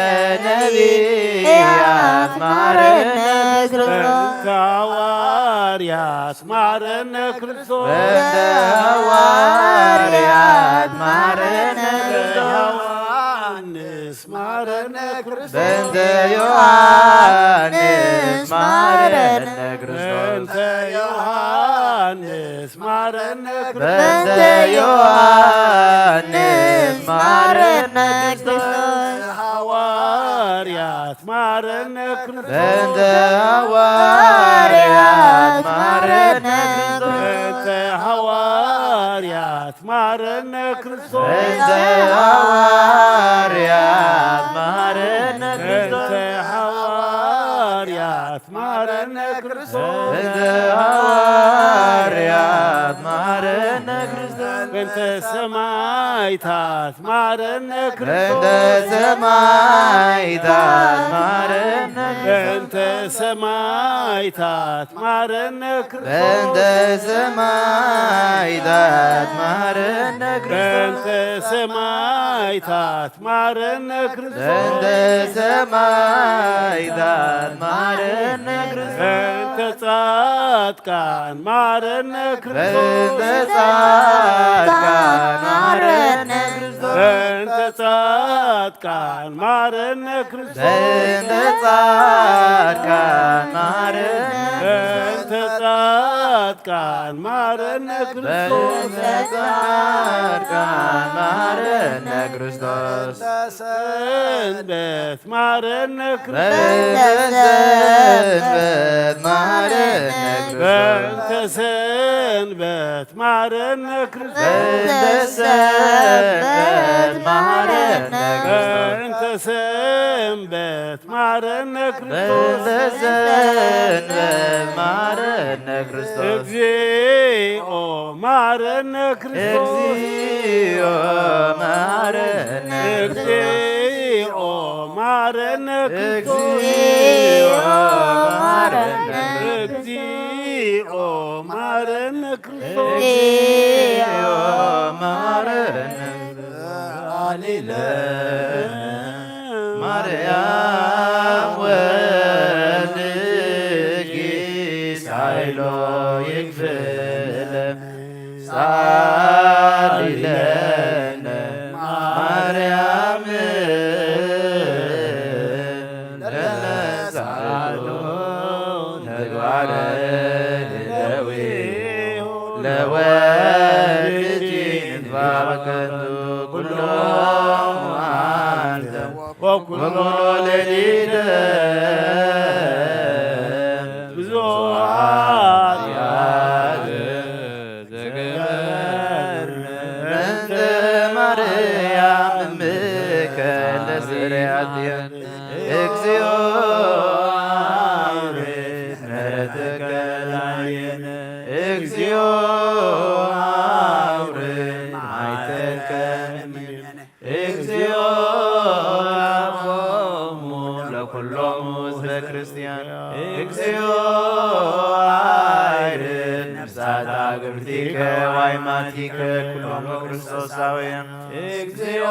ነቢያት ማረነ ክርስቶስ በእንተ ሐዋርያት ማረነ ክርስቶስ በእንተ ሐዋርያት ማረነ ክርስቶስ ዮሐንስ ማረነ ክርስቶስ በእንተ ዮሐንስ ማረነ ክርስቶስ በእንተ ዮሐንስ ማረነ በእንተ ዮሐንስ ማረነ ክርስቶስ ሐዋርያት ማረነ ክርስቶስ በእንተ ሐዋርያት ማረነ ክርስቶስ በእንተ ሐዋርያት ማረነ ክርስቶስ እንተ ሐዋርያት ማረነ ክርስቶስ እንተ ሐዋርያት ማረነ ክርስቶስ እንተ ሐዋርያት ማረነ ክርስቶስ እንተ ሰማዕታት ማረነ እንተ ክርስቶስ ሰማዕታት ማረነ እንተ ሰማዕታት ማረነ እንተ ክርስቶስ ሰማዕታት ማረነ ክርስቶስ እንተ ሰማዕታት ማረነ እንተ ክርስቶስ ሰማዕታት ማረነ ክርስቶስ እንተ ጻድቃን ማረነ እንተ ክርስቶስ ጻድቃን ማረነ ክርስቶስ እንተ ጻድቃን ማረነ ክርስቶስ እንተ ጻድቃን ማረነ እንተ ጻድቃን ማረነ ክርስቶስ እንተ ጻድቃን ማረነ ክርስቶስ ሰንበት ማረነ በእንተ ሰንበት ማረነ በእንተ ክርስቶስ ሰንበት ማረነ ክርስቶስ በእንተ ሰንበት ማረነ ክርስቶስ በእንተ ሰንበት ማረነ ክርስቶስ በእንተ ሰንበት ማረነ ክርስቶስ እግዚኦ ማረነ ክርስቶስ እግዚኦ ማረነ ክርስቶስ እግዚኦ ማረነ ክርስቶስ እግዚኦ ማረነ እግዚኦ ማረነ ክርስቶስ እግዚኦ ማረነ አሌለ ማርያም ወልድኪ ሳይሎ ይክፍለ ሳሊለነ ማርያም ለነሳሎ ተግባረ ደዌ ለወልድኪ ንትባበከንቱ ኩሎ አንተ ወኩሎ ሌሊተ ብዙኃት ያለ ዘገበርነ በእንተ ማርያም እምከ ለስርያትየ እግዚኦ አውሬት ምሕረትከ ላዕሌነ እግዚኦ አውሬት ማይተከ እምኔነ እግዚኦ አብሆሙ ለኵሎሙ ሕዝበ ክርስቲያን እግዚኦ አይርድ ነፍሳት አግብርቲከ ዋይማቲከ ኩሎሙ ክርስቶሳውያን እግዚኦ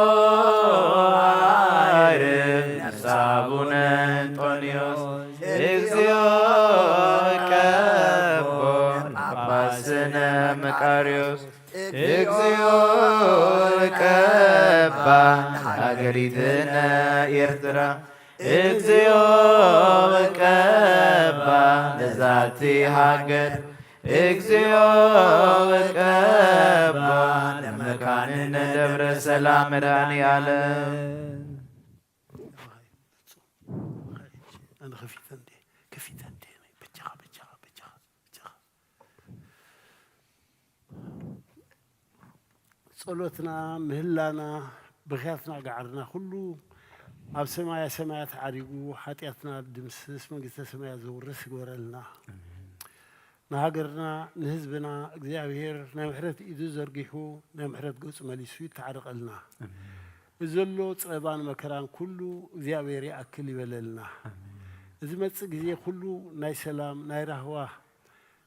አይርድ ነፍሰ አቡነ እንጦንዮስ እግዚኦ ቀቦ ጳጳስነ መቃርዮስ እግዚኦ ቀባ ሀገሪትነ ኤርትራ እግዚኦ ቀባ ለዛቲ ሀገር እግዚኦ ቀባ ለመካንነ ደብረ ሰላም መድኃኔዓለም أنا خفيت عندي كفيت عندي بتشخ بتشخ بتشخ بتشخ ጸሎትና ምህላና ብኽያትና ጋዓርና ኩሉ ኣብ ሰማያ ሰማያት ዓሪጉ ሓጢኣትና ድምስስ መንግስተ ሰማያት ዘውርስ ይግበረልና ንሃገርና ንህዝብና እግዚኣብሔር ናይ ምሕረት ኢዱ ዘርጊሑ ናይ ምሕረት ገጹ መሊሱ ይተዓርቐልና እዚ ዘሎ ፀባን መከራን ኩሉ እግዚኣብሔር ይኣክል ይበለልና እዚ መፅእ ግዜ ኩሉ ናይ ሰላም ናይ ራህዋ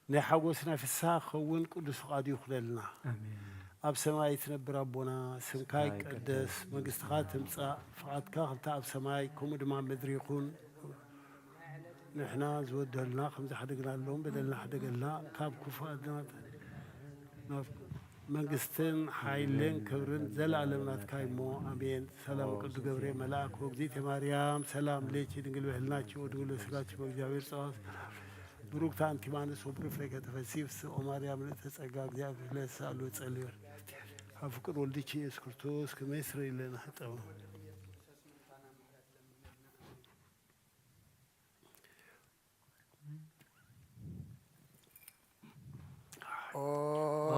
ናይ ሓጎስ ናይ ፍስሓ ክኸውን ቅዱስ ፍቓዱ ይኹነልና ኣብ ሰማይ ትነብር ኣቦና ስምካ ይቀደስ መንግስትኻ ትምፃእ ፍቓድካ ከምታ ኣብ ሰማይ ከምኡ ድማ ምድሪ ይኹን ንሕና ዝወደልና ከም ዝሓደግናሎም በደልና ሓደገልና ካብ ክፉእ ናብ መንግስትን ሓይልን ክብርን ዘለኣለም ናትካ እሞ ኣሜን ሰላም ቅዱስ ገብርኤል መልአክ ወግዚእተ ማርያም ሰላም ለኪ ድንግል በህልናችሁ ወድውለ ስጋችሁ በእግዚአብሔር ጸዋት ብሩክታ አንቲ እማኑኤል ወብሩክ ፍሬ ከተፈሥሒ ፍስሕኦ ማርያም ምልዕተ ጸጋ እግዚአብሔር ለሳሉ ጸልዩ ኣብ ፍቅር ወልድኪ ኢየሱስ ክርስቶስ ከመይ ይስረይ ለና ኃጣው Oh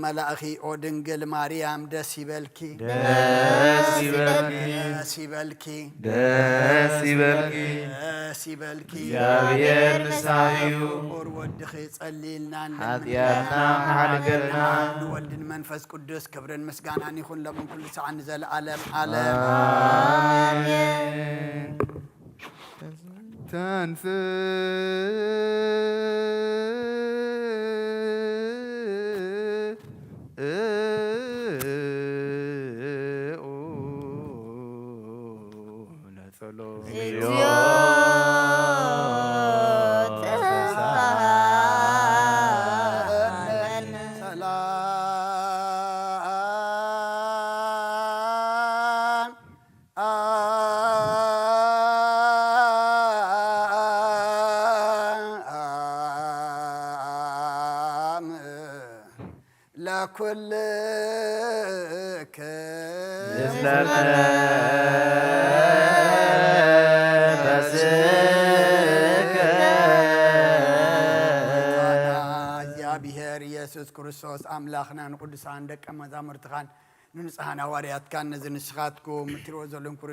መላእኺ ኦ ድንግል ማርያም ደስ ይበልኪ ደስ ይበልኪ ደስ ይበልኪ ደስ ይበልኪ ደስ ይበልኪ እግዚአብሔር ንሳዩ ቁር ወድኺ ጸሊልና ኃጢአትና ሓደገና ወልድን መንፈስ ቅዱስ ክብርን ምስጋናን ይኹን ለምን ኩሉ ሰዓን ዘለዓለም ዓለም አሜን ተንስ ለኩልከ እግዚአብሔር ኢየሱስ ክርስቶስ አምላኽናን ቅዱሳን ደቀ መዛሙርትኻን ንንጽሓን ሃዋርያትካን ነዚ ንስኻትኩም እትሪእዎ ዘለኹም ኩሩ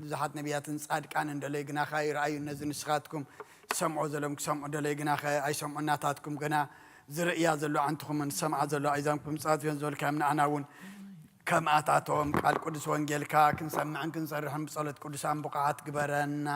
ብዙሓት ነቢያትን ጻድቃን እንደለይ ግናኸ ይረኣዩ ነዚ ንስኻትኩም ሰምዖ ዘሎም ክሰምዑ ደለይ ግናኸ ኣይሰምዑ እናታትኩም ገና ዝርእያ ዘሎ ዓንትኹምን ሰምዓ ዘሎ ኣይዛንኩም ጻትዮን ዝበልካዮም ንኣና እውን ከምኣታቶም ቃል ቅዱስ ወንጌልካ ክንሰምዕን ክንሰርሕን ብጸሎት ቅዱሳን ብቕዓት ግበረና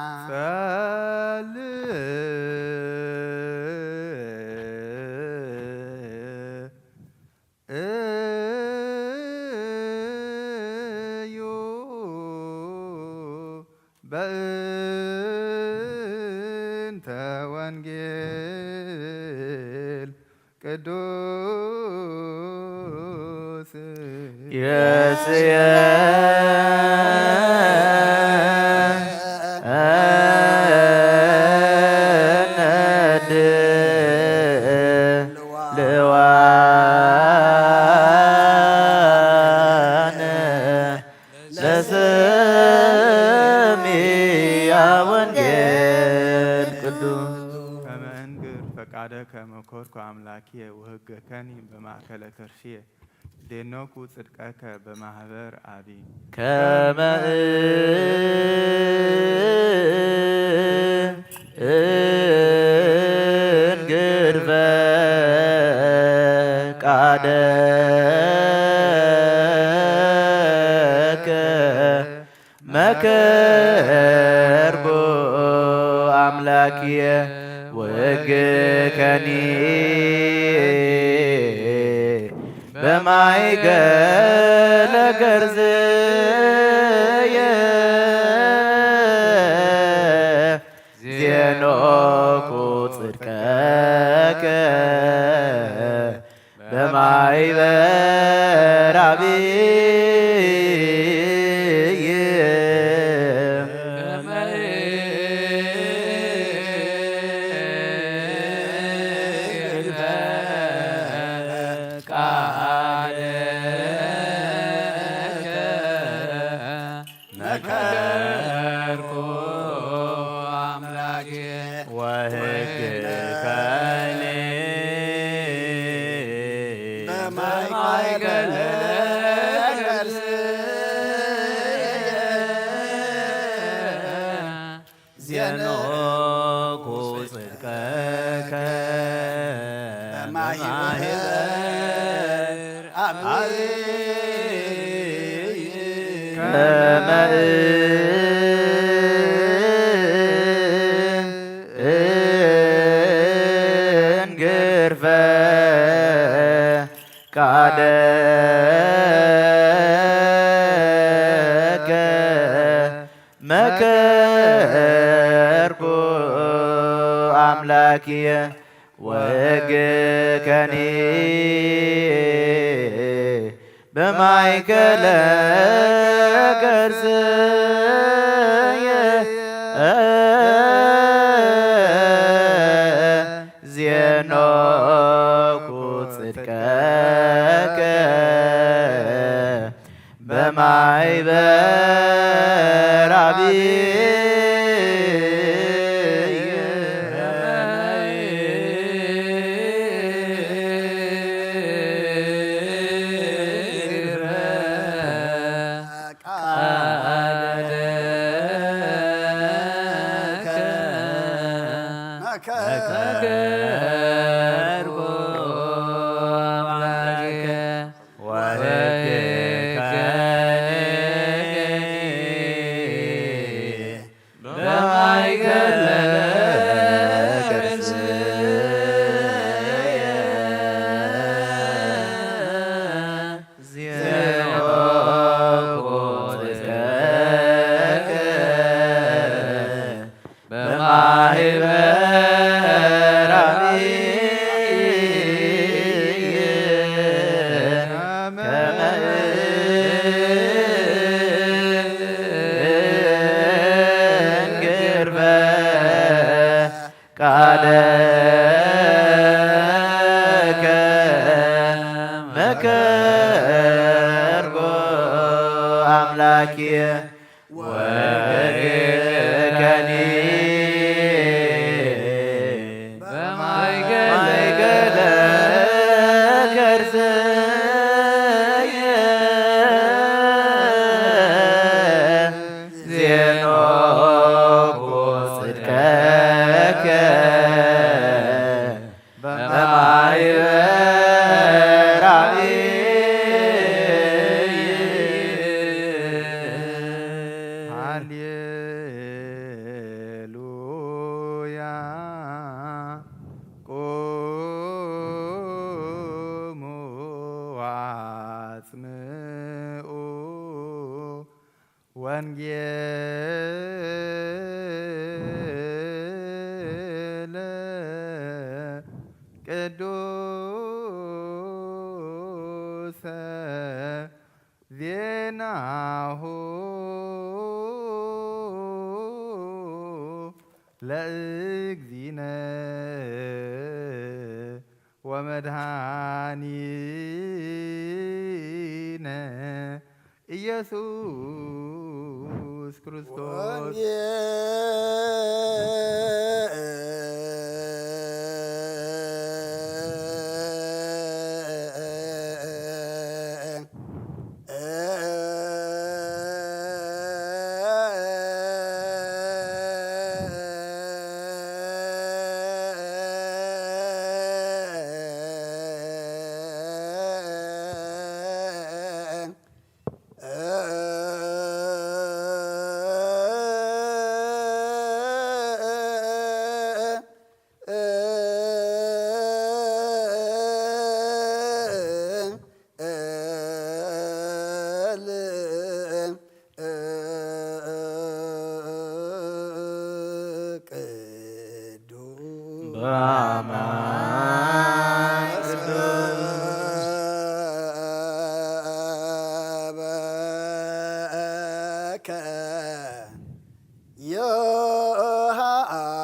በእንተ ወንጌል ቅዱስ የስየ ነድ ልዋነ ለሰሚያ ወንጌል ቅዱስ ከመንግር ፈቃደከ መኮርኩ አምላኪየ ወህገከኒ በማእከለ ከርሽየ ዴኖኩ ጽድቀከ በማህበር አቢ ከመ እንግር ፈቃደከ መከርኩ አምላኪየ ወህግከኒ በማይገለ ገርዝየ ዜኖኩ ጽድቀከ በማይበር አብይ እንግር ፈቃደከ መከርኩ አምላኪየ ወህግከኒ በማእከለ ገርዝየ ዜኖኩ ጽድቀከ በማይበር አብይ መከርኩ አምላኬ በማይገለ መከርኩ አምላኬ ወከኒ በማይገለ ከርሰየ ዜኖኩ ጽድቀከ ወንጌለ ቅዱሰ ዜናሁ ለእግዚእነ ወመድኃኒነ ኢየሱስ ክርስቶስ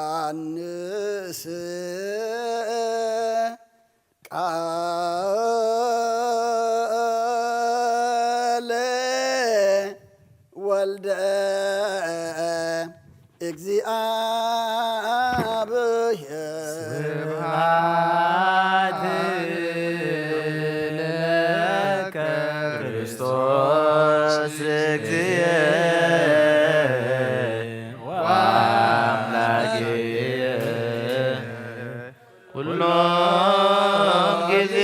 ዮሐንስ ቃለ ወልደ እግዚአብሔር ስብሐት ለከ ክርስቶስ እግዚእ ሁሉም ጊዜ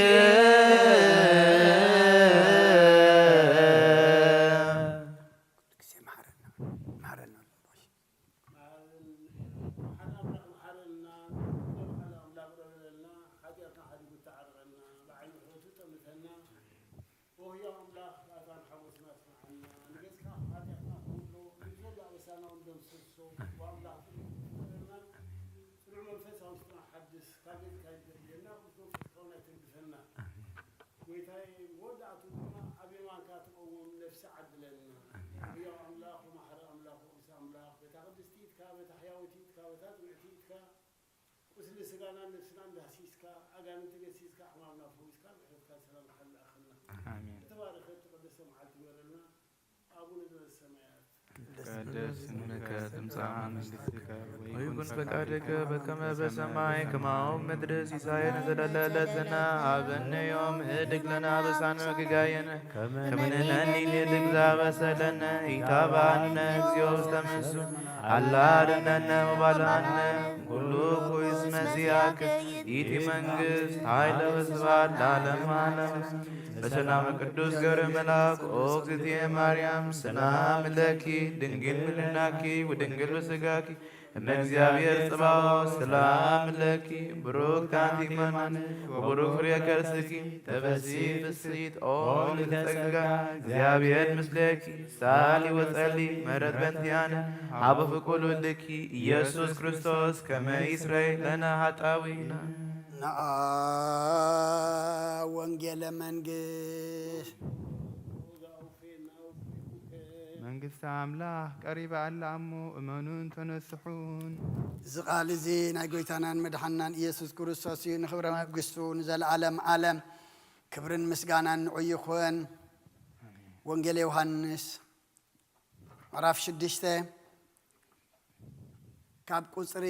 قدس اسمك تمسح منك ويكن فقدك بكما بسماء كما مدر سيساين زلالتنا عبن يوم ادق لنا بسان وقاينا كمننا نيلدق زابسلنا إتابعنا اكسيوس تمسو علارنا مبالعنا كلو كويس مسياك إيتي منجز هاي لوزبار لعلم عالم በሰላም ቅዱስ ገብረ መልአክ ኦ እግዝእትየ ማርያም ሰላም ለኪ ድንግል ምልናኪ ወድንግል በሥጋኪ እመ እግዚአብሔር ጽባኦት ሰላም ለኪ ብሩክት አንቲ እምአማን ወቡሩክ ፍሬ ከርሥኪ ተፈሥሒ ፍሥሕት ኦ ምልዕተ ጸጋ እግዚአብሔር ምስሌኪ ሳሊ ወጸሊ ምሕረት በእንቲአነ ሀበ ፍቁር ወልድኪ ኢየሱስ ክርስቶስ ከመ ይስረይ ለነ ኃጣውኢነ ነአ ወንጌለ መንግሥት መንግሥተ አምላክ ቀሪበ አላ እሞ እመኑን ተነስሑን። እዚ ቃል እዚ ናይ ጎይታናን መድሓናን ኢየሱስ ክርስቶስ እዩ። ንክብረ መንግሥቱ ንዘለዓለም ዓለም ክብርን ምስጋናን ንዑ ይኹን። ወንጌል ዮሃንስ ምዕራፍ 6 ካብ ቁፅሪ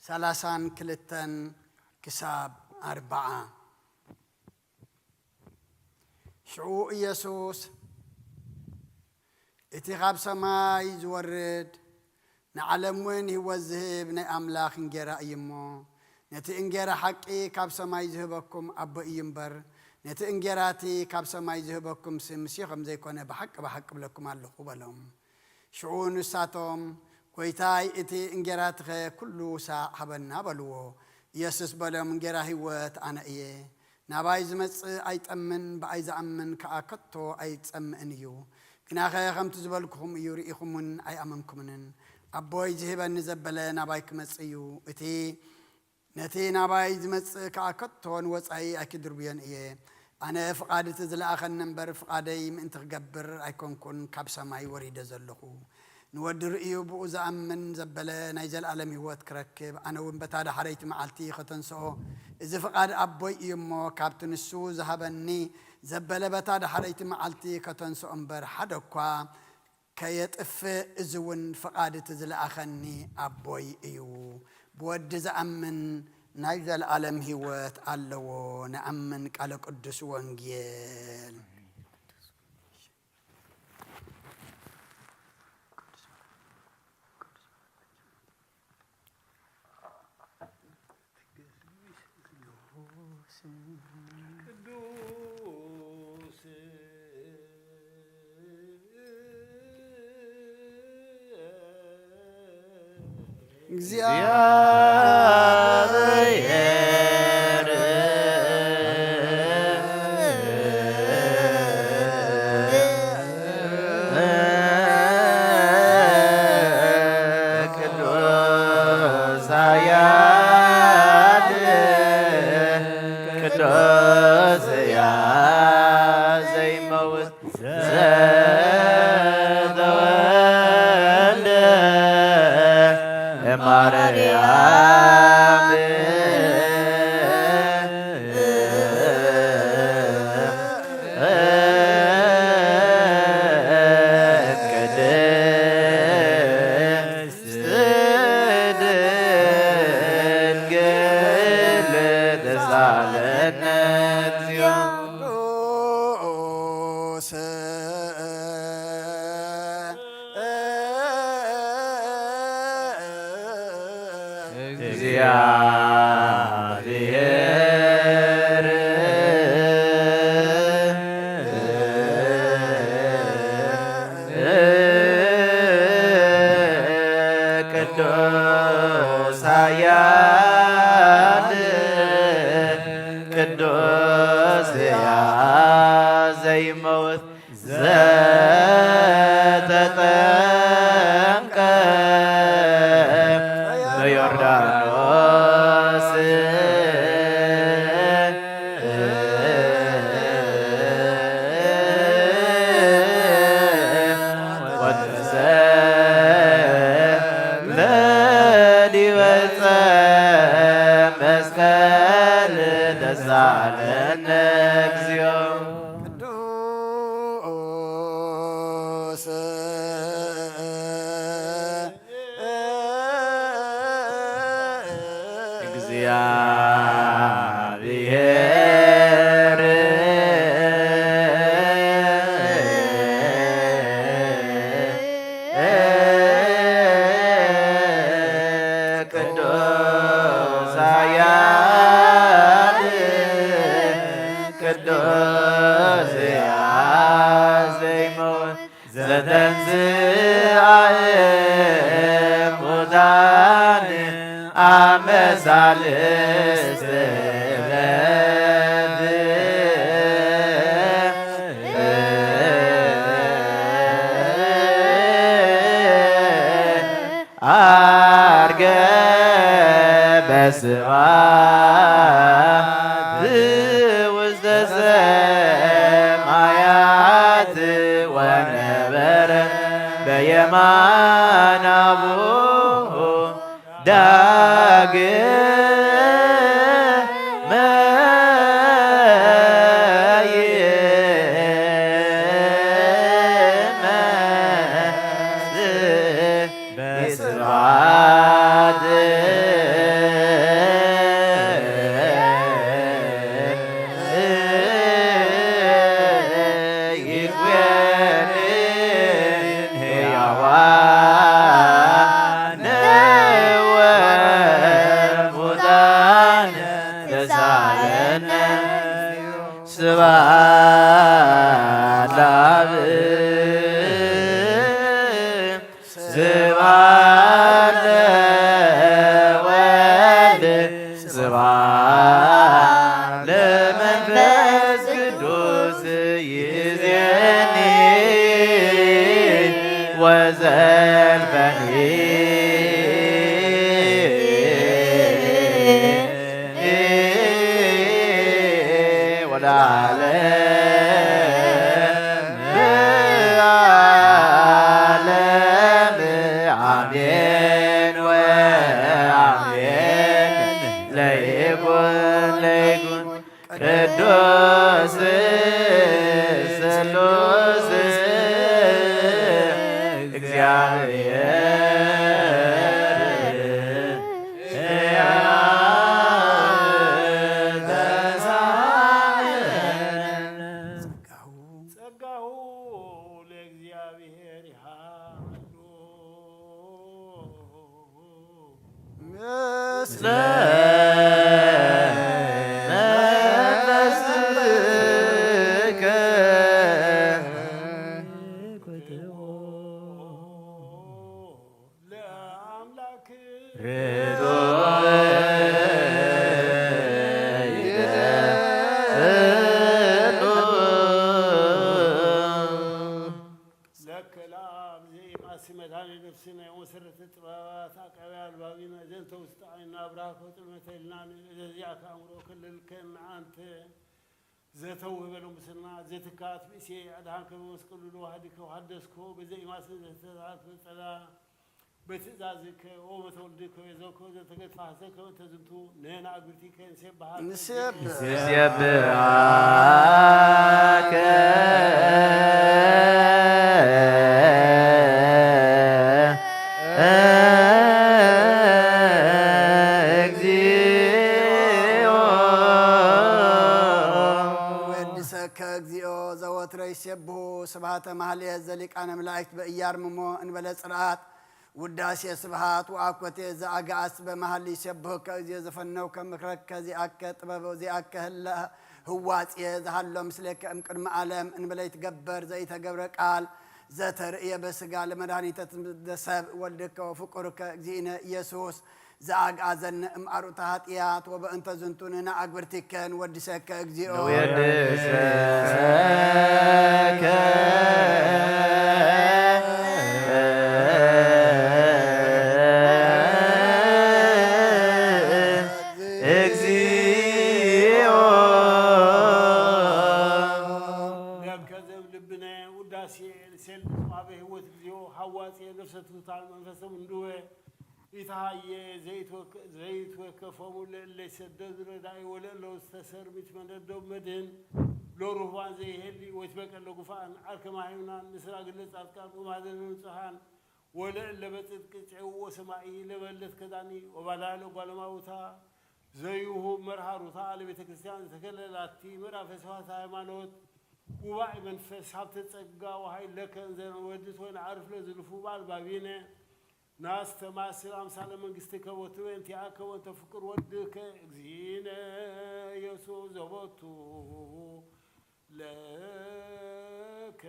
32 ክሳብ 40 ሽዑ ኢየሱስ እቲ ካብ ሰማይ ዝወርድ ንዓለም እውን ህይወት ዝህብ ናይ ኣምላኽ እንጌራ እዩ እሞ ነቲ እንጌራ ሓቂ ካብ ሰማይ ዝህበኩም ኣቦ እዩ እምበር ነቲ እንጌራቲ ካብ ሰማይ ዝህበኩም ምስኡ ከም ዘይኮነ ብሓቂ ብለኩም ኣለኹ በሎም። ሽዑ ንሳቶም ጎይታይ እቲ እንጌራትኸ ኩሉ ሳዕ ሃበና በልዎ። ኢየሱስ በሎም እንጌራ ህይወት ኣነ እየ። ናባይ ዝመጽእ ኣይጠምን ብኣይ ዝኣምን ከዓ ከቶ ኣይጸምእን እዩ። ግናኸ ከምቲ ዝበልኩኹም እዩ ርኢኹምን ኣይኣመንኩምንን። ኣቦይ ዝህበኒ ዘበለ ናባይ ክመጽእ እዩ። እቲ ነቲ ናባይ ዝመጽእ ከዓ ከቶ ንወጻኢ ኣይክድርብዮን እየ። ኣነ ፍቓድ እቲ ዝለኣኸኒ እምበር ፍቓደይ ምእንቲ ክገብር ኣይኮንኩን ካብ ሰማይ ወሪደ ዘለኹ። ንወዲ ርእዩ ብኡ ዝኣምን ዘበለ ናይ ዘለዓለም ህይወት ክረክብ ኣነ እውን በታ ዳሕረይቲ መዓልቲ ከተንስኦ እዚ ፍቓድ ኣቦይ እዩ እሞ ካብቲ ንሱ ዝሃበኒ ዘበለ በታ ዳሕረይቲ መዓልቲ ከተንስኦ እምበር ሓደ እኳ ከየጥፍእ እዚ እውን ፍቓድ እቲ ዝለኣኸኒ ኣቦይ እዩ። ብወዲ ዝኣምን ናይ ዘለዓለም ህይወት ኣለዎ። ንኣምን ቃለ ቅዱስ ወንጌል እግዚአብሔር ቅዱስ ኃያል ቅዱስ ዘይመውት ዘተወልደ ማርያም ቅድስት ድንግል ተሳለነ እግዚኦ እግዚአብሔር ቅዱስ ኃያል ቅዱስ ዘይመውት ዘተጠምቀ በዮርዳኖስ እግዚአብሔር ቅዱስ ኃያል ቅዱስ ዘይሞት ዘተንሥአ እሙታን አመሳልስት ዕለት አርገ በስብሐት ውስተ ሰማያት ወነበረ በየማናሁ ዳግመ ይመጽእ በስብሐት ይኩነን ሕያዋን ወሙታን ተሳለነ ስብሐት ለአብ ስብሐት ለወልድ ስብሐት ለመንፈስ ቅዱስ ይእዜኒ ወዘልፈኒ ወለዓለመ ዓለም አሜን ወአሜን። ለይኩን ቅዱስ ስሉስ እግዚአብሔር ጸጋሁ ለእግዚአብሔር ይሃሉ ምስለ መንፈስከ ለአምላክ ለከ ለአብ ዘኢማሲ መድኃኔ ነፍስነ ወመሰረተ ጥበባት አቃቤ አልባቢነ ዘንተ ውስተ ዓይንና ብርሃከ ወጥልመተ ህሊናነ ዘዚአከ አእምሮ ክልልከን አንተ ዘተውህበ ለሙስና ዘትካት ብእሴ አድኃንከ በመስቀሉ ለዋህድከ ወሐደስኮ በዘኢማሲ ዘተሰዓት በጸላ በትእዛዝከ ወበተወልድከ ወየዘውከ ዘተገድፈ ሐሰከ ወተዝንቱ ንሕነ አግብርቲከ ንሴብሐከ ንሴብሐከ እግዚኦ ወድሰከ እግዚኦ ዘወትረ ይሴብሑ ስብሐተ ማህሌት ዘሊቃነ መላእክት በኢያርምሞ እንበለ ጽርዓት ውዳሴ ስብሐት ወአኮቴ ዘአጋእስ በመሃል ይሴብሑከ እግዚኦ ዘፈነውከ ምክረከ ዚአከ ጥበብ ዚአከ ህዋጼ ዘሃሎ ምስሌከ እምቅድመ ዓለም እንበለ ይትገበር ዘይተገብረ ቃል ዘተርእየ በስጋ ለመድኃኒተ ሰብ ወልድከ ወፍቁርከ እግዚእነ ኢየሱስ ዘአግአዘነ እምአሩተ ኃጢአት ወበእንተ ዝንቱ ንሕነ አግብርቲከ ንወድሰከ እግዚኦ ንወድሰከ እግዚኦ ለከዘብ ልብነ ውዳሴ ልሴል ጽዋበ ህይወት እግዚኦ ሐዋጼ ነፍሰ ትሑታን መንፈሰም እንዱወ ኢታሃየ ዘይትወከፎሙ ለእለ ይሰደዱ ረዳኢ ወለእለ ውስተ ሰርሚት መነደው መድህን ሎሩህባን ዘይሄሊ ወይትበቀለ ጉፋን ዓርከማ ሃይምናን ምስራ ግለ ጻድቃን ወማዘነ ንጹሓን ወለእለ በጽድቅ ጽዕዎ ሰማኢ ለበለት ከዳኒ ወባላለ ጓለማውታ زيه مرها رثاء لبيتكريستيان تكللاتي مرا فسوات هايمانوت وواعي منفس حبت تصقا وهاي لك زين ودت وين عارف له زلفو بالبابينه ناس تماثل امثال منغستك وتوين تياك وانت فكر ودك زينه يسوع زبطو لك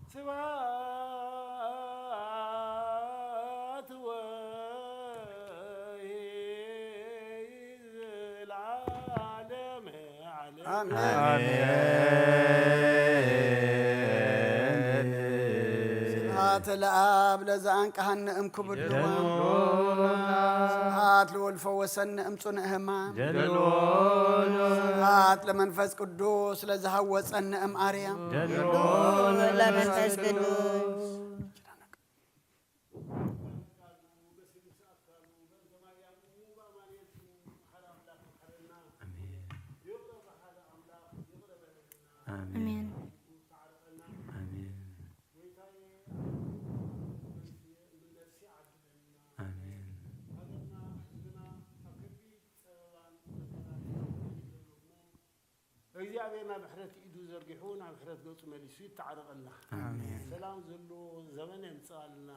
سبات العالم سبحات الآب لزان كهن أم كبدوان سبحات لولف وسن أم صنعهما سبحات لمنفس قدوس لزهوس أن أم آريا ለመንፈስ ቅዱስ Amen. እግዚአብሔርና ምሕረት ኢዱ ዘርጊሑን ኣብ ምሕረት ገጹ መሊሱ ይተዓረቐልና ሰላም ዘሎ ዘመን የምፅኣልና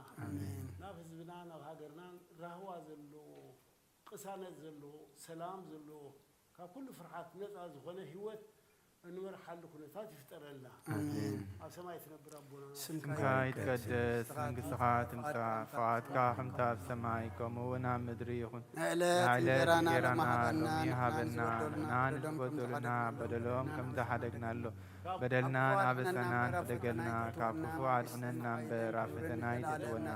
ናብ ህዝብና ናብ ሃገርና ራህዋ ዘሎ ቅሳነት ዘሎ ሰላም ዘሎ ካብ ኩሉ ፍርሓት ነፃ ዝኾነ ህይወት እንመርሓሉ ኩነታት ይፍጠረልና ኣብ ሰማይ ትነብር ኣቦና ስምካ ይትቀደስ መንግስትኻ ትምጻእ ፈቃድካ ከምታ ኣብ ሰማይ ከምኡውን ኣብ ምድሪ ይኹን ዕለት እንጀራና ሎሚ ሃበና ንበደሉና በደሎም ከም ዝሓደግናሎ በደልናን ኣበሳናን በደልና ካብ ክፉ ኣድሕነና እምበር ኣብ ፈተና ይተትወና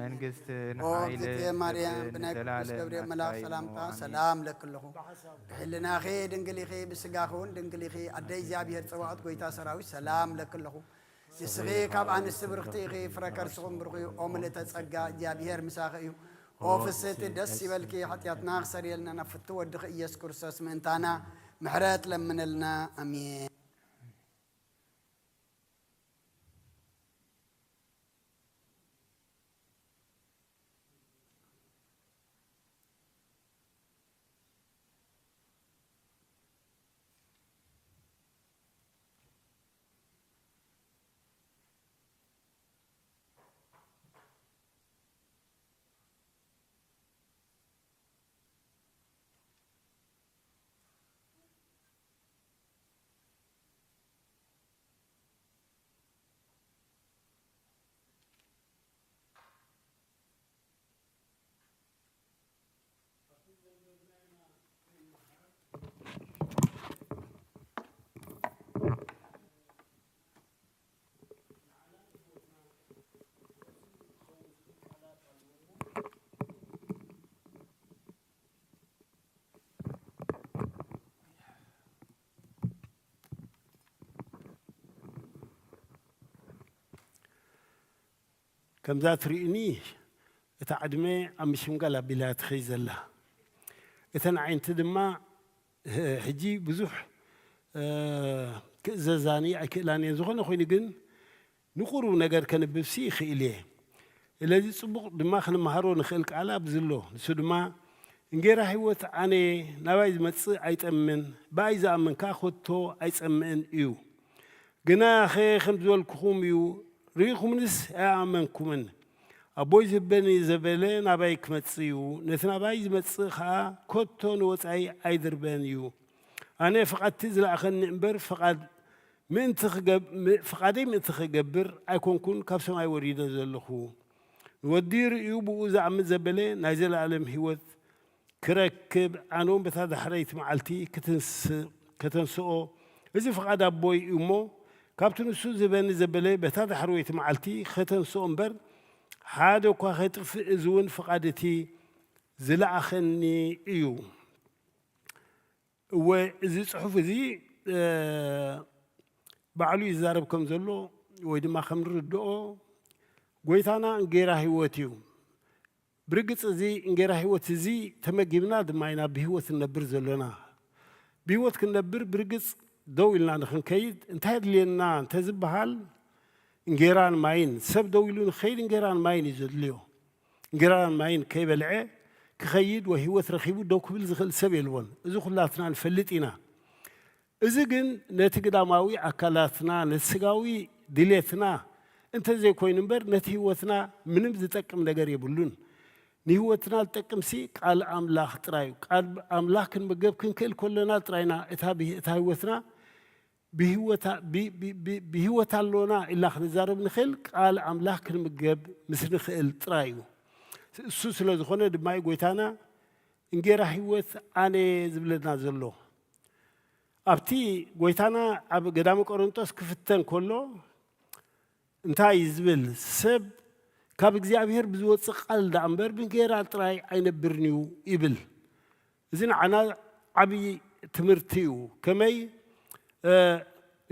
መንግስትን ሓይልን ማርያም ብናይ ገብርኤል መልኣክ ሰላምታ ሰላም ለክለኹ ብሕልናኺ ድንግሊኺ ብስጋኹን ድንግሊኺ ኣደይ እግዚኣብሔር ፀዋዕት ጎይታ ሰራዊት ሰላም ለክለኹ ንስኺ ካብ ኣንስቲ ብርክቲ ኢኺ ፍረ ከርስኹም ብርኺ ኦ ምልእተ ጸጋ እግዚኣብሔር ምሳኺ እዩ ኦ ፍስሕቲ ደስ ይበልኪ ሓጢኣትና ክሰርየልና ናብ ፍቲ ወድኺ ኢየሱስ ክርስቶስ ምእንታና ምሕረት ለምነልና ኣሜን كم ذات رئني اتعدمي عم شمقلة بلا تخيز الله اتن عين تدمى حجي بزح كزازاني اكلاني زغن خويني جن نقرو نجار كان بفسيخ إليه الذي صبغ دماغ المهارون خلق على بزلو سدما نجرا هيوت عني نوايز متص ايتأمن بايز أمن كاخدتو ايتأمن يو جنا خي خمزول كخوميو ريخو منس أعمنكمن أبوي زبني زبلين أبايك متصيو نثنا بايز متصيخا كتون وتعي أيدر بانيو أنا فقد تزل أخن نمبر فقد فقدي من تخجبر أكون كون كبس ما يوريد زلخو ودير يوبو زعم زبلين نازل علم هيوت كركب عنهم بهذا حريت معلتي كتنسو إذا فقد أبوي يومو كابتن السوز بين زبلة بتاع حرويت معلتي ختن سومبر حاد وكا خطف زون فقادتي زلع خني إيو وزي صحف زي بعلو يزارب كم زلو ويد ما خمر الدو قويتانا نجيرا هيوتيو برقص زي نجيرا هيوت زي تمجيبنا دماينا بهوت النبر زلنا بهوت كنبر برقص دويلنا نخن كيد انتهت لنا انتزب بحال نجيران ماين سب دويلون خير نجيران ماين يزدليو نجيران ماين كي بلعه ክኸይድ ወይ ህይወት ረኺቡ ደው ክብል ዝኽእል ሰብ የልዎን እዚ ኩላትና ንፈልጥ ኢና እዚ ግን ነቲ ግዳማዊ ኣካላትና ነቲ ስጋዊ ድሌትና እንተዘይኮይኑ እምበር ነቲ ህይወትና ምንም ዝጠቅም ነገር የብሉን ንህይወትና ዝጠቅም ሲ ቃል ኣምላኽ ጥራይ ቃል ኣምላኽ ክንምገብ ክንክእል ከለና ጥራይና እታ ህይወትና ብህይወት ኣሎና ኢላ ክንዛረብ ንኽእል ቃል ኣምላኽ ክንምገብ ምስ ንኽእል ጥራይ እዩ እሱ ስለ ዝኾነ ድማ ጎይታና እንጌራ ህይወት ኣነ ዝብለና ዘሎ ኣብቲ ጎይታና ኣብ ገዳመ ቆሮንጦስ ክፍተን ከሎ እንታይ ዝብል ሰብ ካብ እግዚአብሔር ብዝወፅእ ቃል ዳ እምበር ብንጌራ ጥራይ ኣይነብርን እዩ ይብል እዚ ንዓና ዓብዪ ትምህርቲ እዩ ከመይ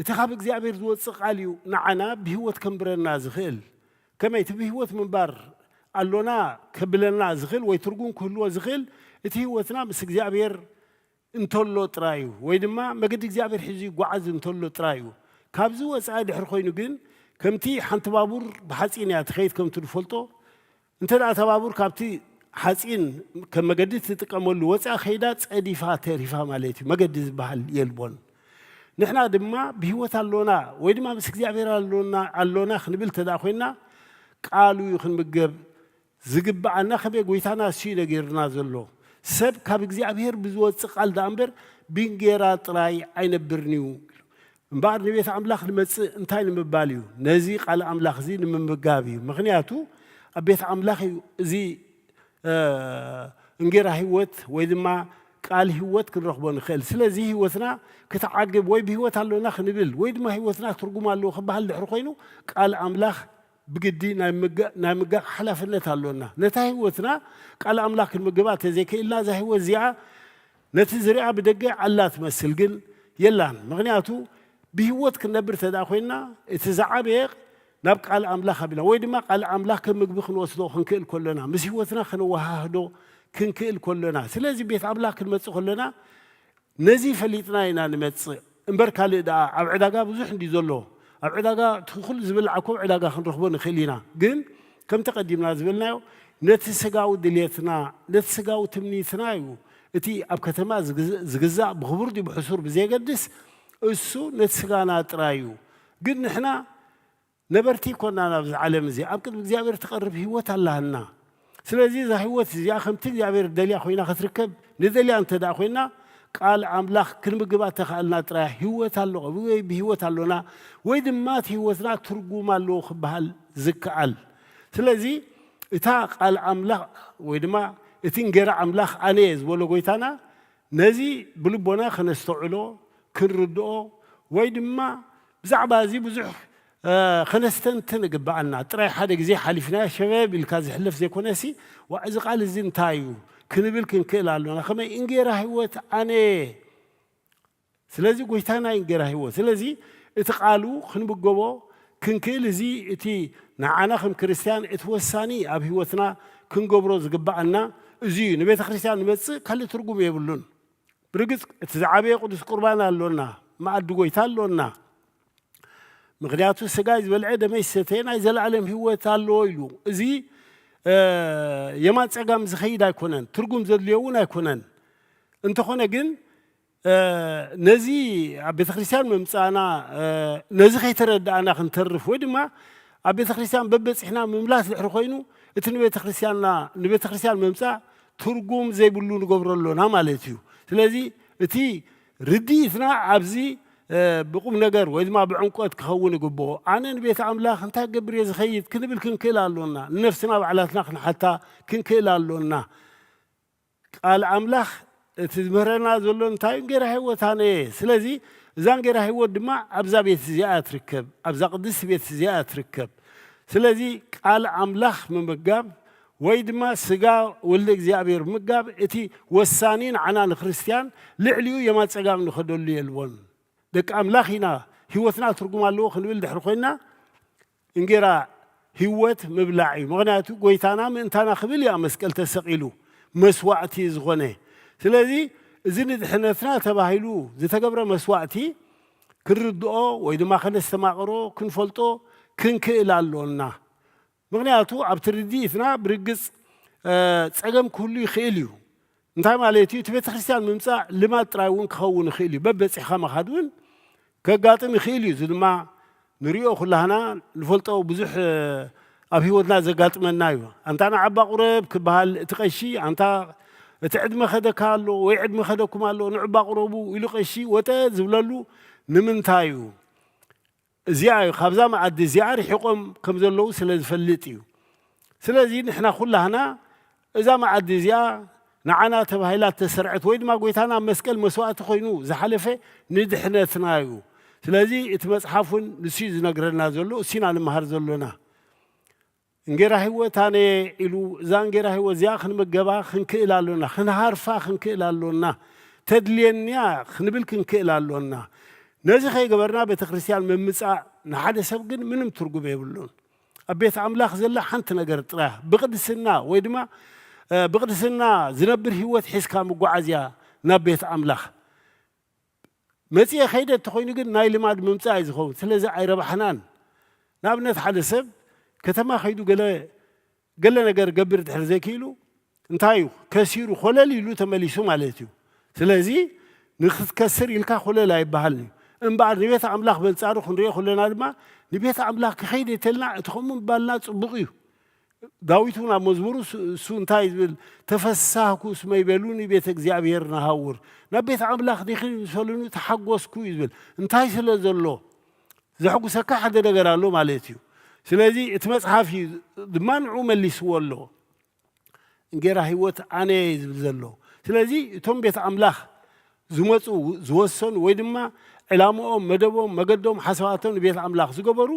እቲ ካብ እግዚአብሔር ዝወፅእ ቃል እዩ ንዓና ብህይወት ከምብረና ዝኽእል ከመይ እቲ ብህይወት ምንባር ኣሎና ከብለና ዝኽእል ወይ ትርጉም ክህልዎ ዝኽእል እቲ ህይወትና ምስ እግዚአብሔር እንተሎ ጥራይ እዩ ወይ ድማ መገዲ እግዚአብሔር ሒዙ ይጓዓዝ እንተሎ ጥራይ እዩ ካብዚ ወፃኢ ድሕሪ ኮይኑ ግን ከምቲ ሓንቲ ባቡር ብሓፂን እያ ትኸይድ ከምቲ ንፈልጦ እንተደኣ ተባቡር ካብቲ ሓፂን ከም መገዲ ትጥቀመሉ ወፃኢ ኸይዳ ፀዲፋ ተሪፋ ማለት እዩ መገዲ ዝበሃል የልቦን ንሕና ድማ ብህይወት ኣሎና ወይ ድማ ምስ እግዚአብሔር ኣሎና ክንብል ተደኣ ኮይና ቃሉ ክንምገብ ዝግባአና ከመይ ጎይታና እሱዩ ነጊርና ዘሎ ሰብ ካብ እግዚአብሔር ብዝወፅእ ቃል ዳ እምበር ብንጌራ ጥራይ ኣይነብርን እዩ እምበኣር ንቤት ኣምላኽ ንመፅእ እንታይ ንምባል እዩ ነዚ ቃል ኣምላኽ እዚ ንምምጋብ እዩ ምክንያቱ ኣብ ቤት ኣምላኽ እዩ እዚ እንጌራ ህይወት ወይ ድማ ቃል ህይወት ክንረኽቦ ንኽእል ስለዚ ህይወትና ክትዓግብ ወይ ብህይወት ኣሎና ክንብል ወይ ድማ ህይወትና ትርጉም ኣለዎ ክበሃል ድሕሪ ኮይኑ ቃል ኣምላኽ بجدي نامجا حلا فلت هالونا نتاهي وثنا قال أملاك المجبات هذيك إلا زهي وزيعة نتزرع بدقة على تمثل جن يلان مغنياتو بهوت كنبر تداخلنا اتزعى بيق نبقى على أملاك بلا ويد ما قال أملاك المجبخ نوصلو خنكل كلنا مش هوتنا خنوها هدو كنكل كلنا سلازي بيت أملاك المتسخ لنا نزيف اللي تناينا نمتس امبرك على دا عبداقا بزح دي زلو عبداقا تدخل زبل عكو عبداقا خنرخبو نخلينا جن كم تقدمنا زبلنا نتسقاو دليتنا نتسقاو تمنيتنا اتي اب كتما زغزا بخبر دي بحصور بزي قدس اسو نتسقانا ترايو قد نحنا نبرتي كنا نبز عالم زي اب كد እግዚአብሔር تقرب ህይወት አላህና ስለዚህ ዛ ህይወት እዚያ ከምቲ እግዚአብሔር ደልያ ኮይና ክትርከብ ንደልያ እንተ ዳ ኮይና ቃል አምላክ ክንምግባት ተኻልና ጥራይ ህይወት አሎ ወይ በህይወት አሎና ወይ ድማ ህይወትና ትርጉም አሎ ክበሃል ዝከአል ስለዚህ እታ ቃል አምላክ ወይ ድማ እቲ እንገራ አምላክ አኔ ዝበሎ ጎይታና ነዚ ብልቦና ከነስተውዕሎ ክንርድኦ ወይ ድማ ብዛዕባ እዚ ብዙሕ خنستن قبعنا ترى حدا جزي حلفنا شباب الكاز حلف زي كونسي وإذا قال الزين تايو كنبيل كنكيل علونا خما إنجيرا هوت أنا سلازي قويتانا إنجيرا هوت سلازي اتقالو خنبقبو كنكيل زي اتي نعانا خم كريستيان اتوساني أب هوتنا كنقبروز قبعنا زي نبيت كريستيان نبيت خلي ترقم يبلون برقص تزعابي قدس قربانا لونا ما عدو قويتان لونا مغنياتو سجايز بالعيد ما يستين عايزل علم هو تالو يلو زي يما تسقام زخيدا يكونن ترجم زدليونا يكونن انت خونا جن نزي عبد الخريسان ممصانا نزي خيترد انا خنترف ودما عبد الخريسان ببص احنا مملاس دحر خوينو اتنبي تخريساننا نبي تخريسان ممصا ترجم زي بلو نغبرلونا مالتيو ስለዚህ እቲ رديتنا عبزي بقوم نجار وإذا ما بعنقود كخون جبوا أنا نبيت عملاق أنت جبر يزخيد كنبل كنكيل علونا نفسنا وعلاتنا حتى كنكيل علونا قال عملاق تزمرنا زلون تاين جرا هو ثاني سلزي زان جرا هو دماء أبزا بيت زيادة ركب أبزا قدس بيت زيادة ركب سلزي قال عملاق من مجاب ويد ما سجا ولك زيابير مجاب إتي والسانين عنان خريستيان لعليو يما تسجام نخدول لي الون دك أملاخنا هوتنا ترجم الله خنبيل دحر خوينا إنجرا هوت مبلعي مغنياتو قويتانا من تانا خبيل يا مسكال تسقيلو مسواتي زغني سلذي زين دحنتنا تباهيلو زي تقبر مسواتي كردو وإذا ما خن استماقرو كنفلتو كنكيل اللونا مغنياتو عبترديثنا برقص ፀገም ኩሉ ይኽእል እዩ እንታይ ማለት እዩ እቲ ቤተ ክርስቲያን ምምፃእ ልማድ ጥራይ እውን ክኸውን ይኽእል እዩ በበፂሕኻ መኻድ እውን ከጋጥም ይኽእል እዩ እዚ ድማ ንሪኦ ኩላህና ንፈልጦ ብዙሕ ኣብ ሂወትና ዘጋጥመና እዩ ኣንታ ንዓባ ቁረብ ክበሃል እቲ ቀሺ ኣንታ እቲ ዕድመ ኸደካ ኣሎ ወይ ዕድመ ኸደኩም ኣሎ ንዕባ ቁረቡ ኢሉ ቀሺ ወጠ ዝብለሉ ንምንታይ እዩ እዚኣ እዩ ካብዛ መዓዲ እዚኣ ርሒቆም ከም ዘለዉ ስለ ዝፈልጥ እዩ ስለዚ ንሕና ኩላህና እዛ መዓዲ እዚኣ ንዓና ተባሂላ ተሰርዐት ወይ ድማ ጎይታና መስቀል መስዋእቲ ኮይኑ ዝሓለፈ ንድሕነትና እዩ ስለዚ እቲ መፅሓፍ እውን ንሱ ዝነግረና ዘሎ እሲና ንምሃር ዘሎና እንጌራ ህይወት ኣነ ኢሉ እዛ እንጌራ ህይወት እዚኣ ክንምገባ ክንክእል ኣሎና ክንሃርፋ ክንክእል ኣሎና ተድልየንያ ክንብል ክንክእል ኣሎና ነዚ ከይገበርና ቤተ ክርስቲያን ምምፃእ ንሓደ ሰብ ግን ምንም ትርጉም የብሉን ኣብ ቤተ ኣምላኽ ዘላ ሓንቲ ነገር ጥራያ ብቅድስና ወይ ድማ ብቅድስና ዝነብር ህይወት ሒዝካ መጓዓዝያ ናብ ቤተ ኣምላኽ መፅየ ከይደ እንተኮይኑ ግን ናይ ልማድ ምምፃእ እዩ ዝኸውን ስለዚ ኣይረባሕናን ንኣብነት ሓደ ሰብ ከተማ ከይዱ ገለ ነገር ገብር ድሕር ዘይክኢሉ እንታይ እዩ ከሲሩ ኮለል ኢሉ ተመሊሱ ማለት እዩ ስለዚ ንክትከስር ኢልካ ኮለል ኣይበሃልን እዩ እምበኣር ንቤተ ኣምላኽ በንፃሩ ክንሪኦ ከለና ድማ ንቤተ ኣምላኽ ክኸይድ የተልና እቲ ከምኡ ምባልና ፅቡቕ እዩ ዳዊት እውን ኣብ መዝሙሩ እሱ እንታይ ዝብል ተፈሳህኩ እስመ ይቤሉኒ ቤተ እግዚኣብሔር ንሃውር ናብ ቤተ ኣምላኽ ዲኽን ዝሰሉኒ ተሓጎስኩ እዩ ዝብል እንታይ ስለ ዘሎ ዘሕጉሰካ ሓደ ነገር ኣሎ ማለት እዩ ስለዚ እቲ መፅሓፍ ድማ ንዑ መሊስዎ ኣሎ እንጌራ ህይወት ኣነ ዝብል ዘሎ ስለዚ እቶም ቤተ ኣምላኽ ዝመፁ ዝወሰኑ ወይ ድማ ዕላምኦም መደቦም መገዶም ሓሳባቶም ንቤተ ኣምላኽ ዝገበሩ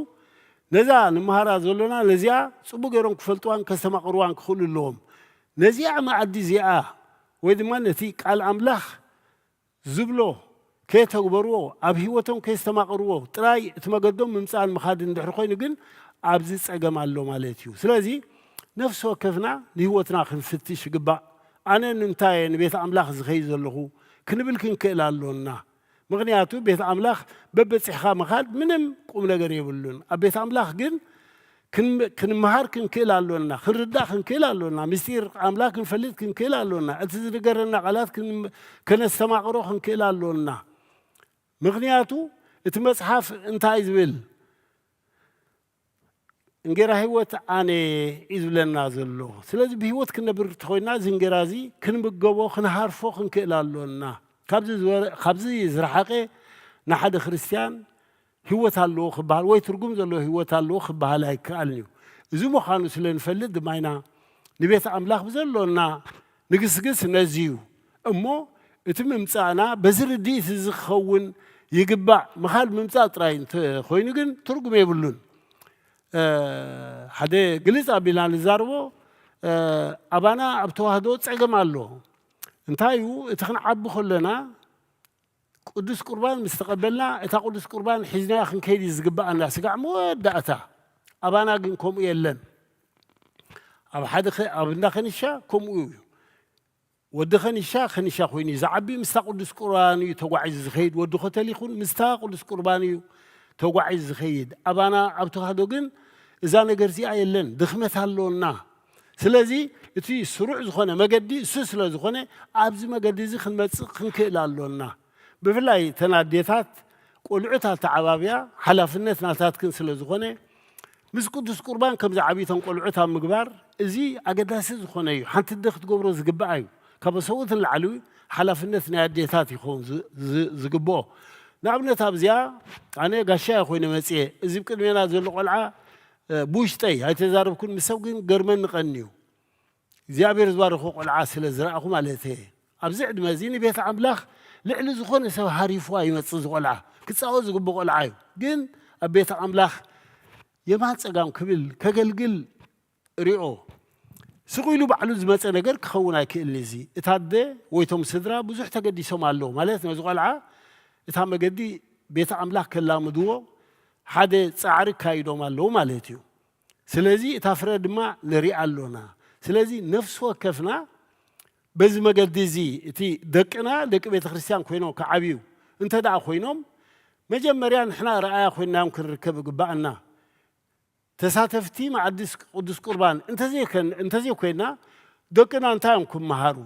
ነዛ ንምሃራ ዘሎና ነዚኣ ፅቡቅ ገይሮም ክፈልጥዋን ከስተማቕርዋን ክኽእሉ ኣለዎም ነዚኣ መዓዲ እዚኣ ወይ ድማ ነቲ ቃል ኣምላኽ ዝብሎ ከየተግበርዎ ኣብ ሂወቶም ከየስተማቕርዎ ጥራይ እቲ መገዶም ምምፃን ምኻድ እንድሕር ኮይኑ ግን ኣብዚ ፀገም ኣሎ ማለት እዩ ስለዚ ነፍሲ ወከፍና ንህይወትና ክንፍትሽ ይግባእ ኣነ ንምንታይ ንቤተ ኣምላኽ ዝኸይድ ዘለኹ ክንብል ክንክእል ኣሎና ምክንያቱ ቤተ ኣምላኽ በበፂሕኻ መኻድ ምንም ቁም ነገር የብሉን ኣብ ቤተ ኣምላኽ ግን ክንመሃር ክንክእል ኣሎና ክንርዳእ ክንክእል ኣሎና ምስጢር ኣምላኽ ክንፈልጥ ክንክእል ኣሎና እቲ ዝነገረና ቃላት ከነስተማቕሮ ክንክእል ኣሎና ምክንያቱ እቲ መፅሓፍ እንታይ ዝብል እንጌራ ህይወት ኣነ እዩ ዝብለና ዘሎ ስለዚ ብህይወት ክንነብር ተኮይና እዚ እንጌራ እዚ ክንምገቦ ክንሃርፎ ክንክእል ኣሎና ካብዚ ዝረሓቐ ንሓደ ክርስቲያን ህይወት ኣለዎ ክበሃል ወይ ትርጉም ዘለዎ ህይወት ኣለዎ ክበሃል ኣይከኣልን እዩ እዚ ምዃኑ ስለ ንፈልጥ ድማይና ንቤተ ኣምላኽ ብዘሎና ንግስግስ ነዚ እዩ እሞ እቲ ምምፃእና በዚ ርድኢት እዚ ክኸውን ይግባእ ምኻድ ምምፃእ ጥራይ እንተኮይኑ ግን ትርጉም የብሉን ሓደ ግልፅ ኣቢልና ንዛርቦ ኣባና ኣብ ተዋህዶ ፀገም ኣሎ እንታይ እዩ እቲ ክንዓቢ ከለና ቅዱስ ቁርባን ምስ ተቐበልና እታ ቅዱስ ቁርባን ሒዝናያ ክንከይድ ዝግባኣና ስጋዕ መወዳእታ ኣባና ግን ከምኡ የለን ኣብ እንዳ ከኒሻ ከምኡ እዩ ወዲ ከኒሻ ኮይኑ ዝዓቢ ምስታ ቅዱስ ቁርባን እዩ ተጓዒዙ ዝኸይድ ወዲ ሆተል ይኹን ምስታ ቅዱስ ቁርባን እዩ ተጓዒዙ ዝኸይድ ኣባና ኣብ ተዋህዶ ግን እዛ ነገር እዚኣ የለን ድኽመት ኣለና ስለዚ እቲ ስሩዕ ዝኾነ መገዲ እሱ ስለ ዝኾነ ኣብዚ መገዲ እዚ ክንመፅእ ክንክእል ኣሎና ብፍላይ ተናዴታት ቆልዑታት ተዓባብያ ሓላፍነት ናታትክን ስለ ዝኾነ ምስ ቅዱስ ቁርባን ከምዚ ዓብይተን ቆልዑት ኣብ ምግባር እዚ ኣገዳሲ ዝኾነ እዩ ሓንቲ ደ ክትገብሮ ዝግባእ እዩ ካብ ሰውትን ላዕሊ ሓላፍነት ናይ ኣዴታት ይኸውን ዝግብኦ ንኣብነት ኣብዚኣ ኣነ ጋሻያ ኮይነ መፅየ እዚ ብቅድሜና ዘሎ ቆልዓ ብውሽጠይ ኣይተዛረብኩን ምስ ሰብ ግን ገርመኒ ቀኒ እዩ እግዚኣብሔር ዝባረኾ ቆልዓ ስለ ዝረኣኹ ማለት እየ ኣብዚ ዕድመ እዚ ንቤተ ኣምላኽ ልዕሊ ዝኾነ ሰብ ሃሪፍዋ ይመፅእ ዝቆልዓ ክፃወት ዝግብኦ ቆልዓ እዩ ግን ኣብ ቤተ ኣምላኽ የማን ፀጋም ክብል ከገልግል ሪኦ ስቑኢሉ ባዕሉ ዝመፀ ነገር ክኸውን ኣይክእልን እዚ እታ ደ ወይቶም ስድራ ብዙሕ ተገዲሶም ኣለዉ ማለት ነዚ ቆልዓ እታ መገዲ ቤተ ኣምላኽ ከላምድዎ ሓደ ፃዕሪ ካይዶም ኣለዉ ማለት እዩ ስለዚ እታ ፍረ ድማ ንሪኣ ኣሎና ስለዚ ነፍሲ ወከፍና በዚ መገዲ እዚ እቲ ደቅና ደቂ ቤተ ክርስቲያን ኮይኖም ክዓብዩ እንተ ደኣ ኮይኖም መጀመርያ ንሕና ረኣያ ኮይንናዮም ክንርከብ ይግባአና ተሳተፍቲ መዓዲ ቅዱስ ቁርባን እንተዘይ ኮይና دقنا أنتامكم مهارو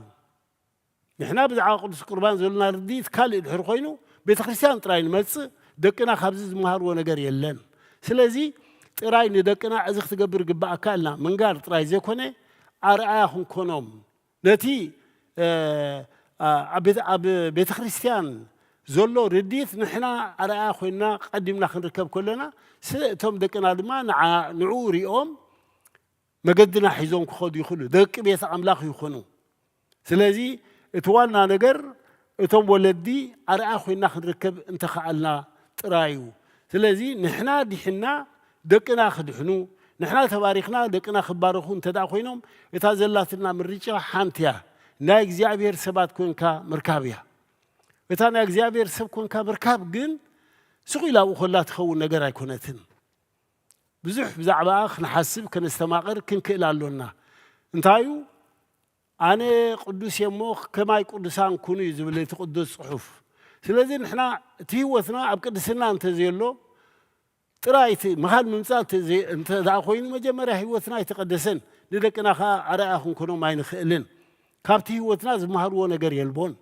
نحنا بزعاء قدس قربان زلنا رديت كالي الحر خوينو بيت خريستيان تراين ملص دقنا خابز مهار ونقر يلن سلازي تراين دقنا أزخ تقبر قبا أكالنا من قال تراي زي كونه أرعاهم كونهم نتي بيت خريستيان زلو رديت نحنا أرعا خوينا قدمنا خنركب كلنا سلتهم دقنا دما نعوري مقدنا حيزون كخود يخلو دق بيت أملاخ يخونو سلازي اتوانا نجر اتوم ولدي أرأى خوينا خنركب انت خالنا ترايو سلازي نحنا دي حنا دقنا خدحنو نحنا تباريخنا دقنا خبارخون تدع خوينهم يتازلاتنا من ريشة حانتيا نا اكزيابير سبات كونكا مركابيا يتانا اكزيابير سب كونكا مركاب جن سقيلا وخلات خو نجر يكونتن بزح بزعبا نحسب كنستماقر كنكلالونا انتايو أنا قدوس يموخ كما يقدسان كوني زبلي تقدس صحف سلازي نحنا تيوثنا أبقدسنا أنت زيلو ترايتي مهال ممثال تزي أنت داخوين مجمرة هيوثنا يتقدسن لذلكنا خا أرأهم كونوا ما ينخلن كابتي هيوثنا زمهر ونقر يلبون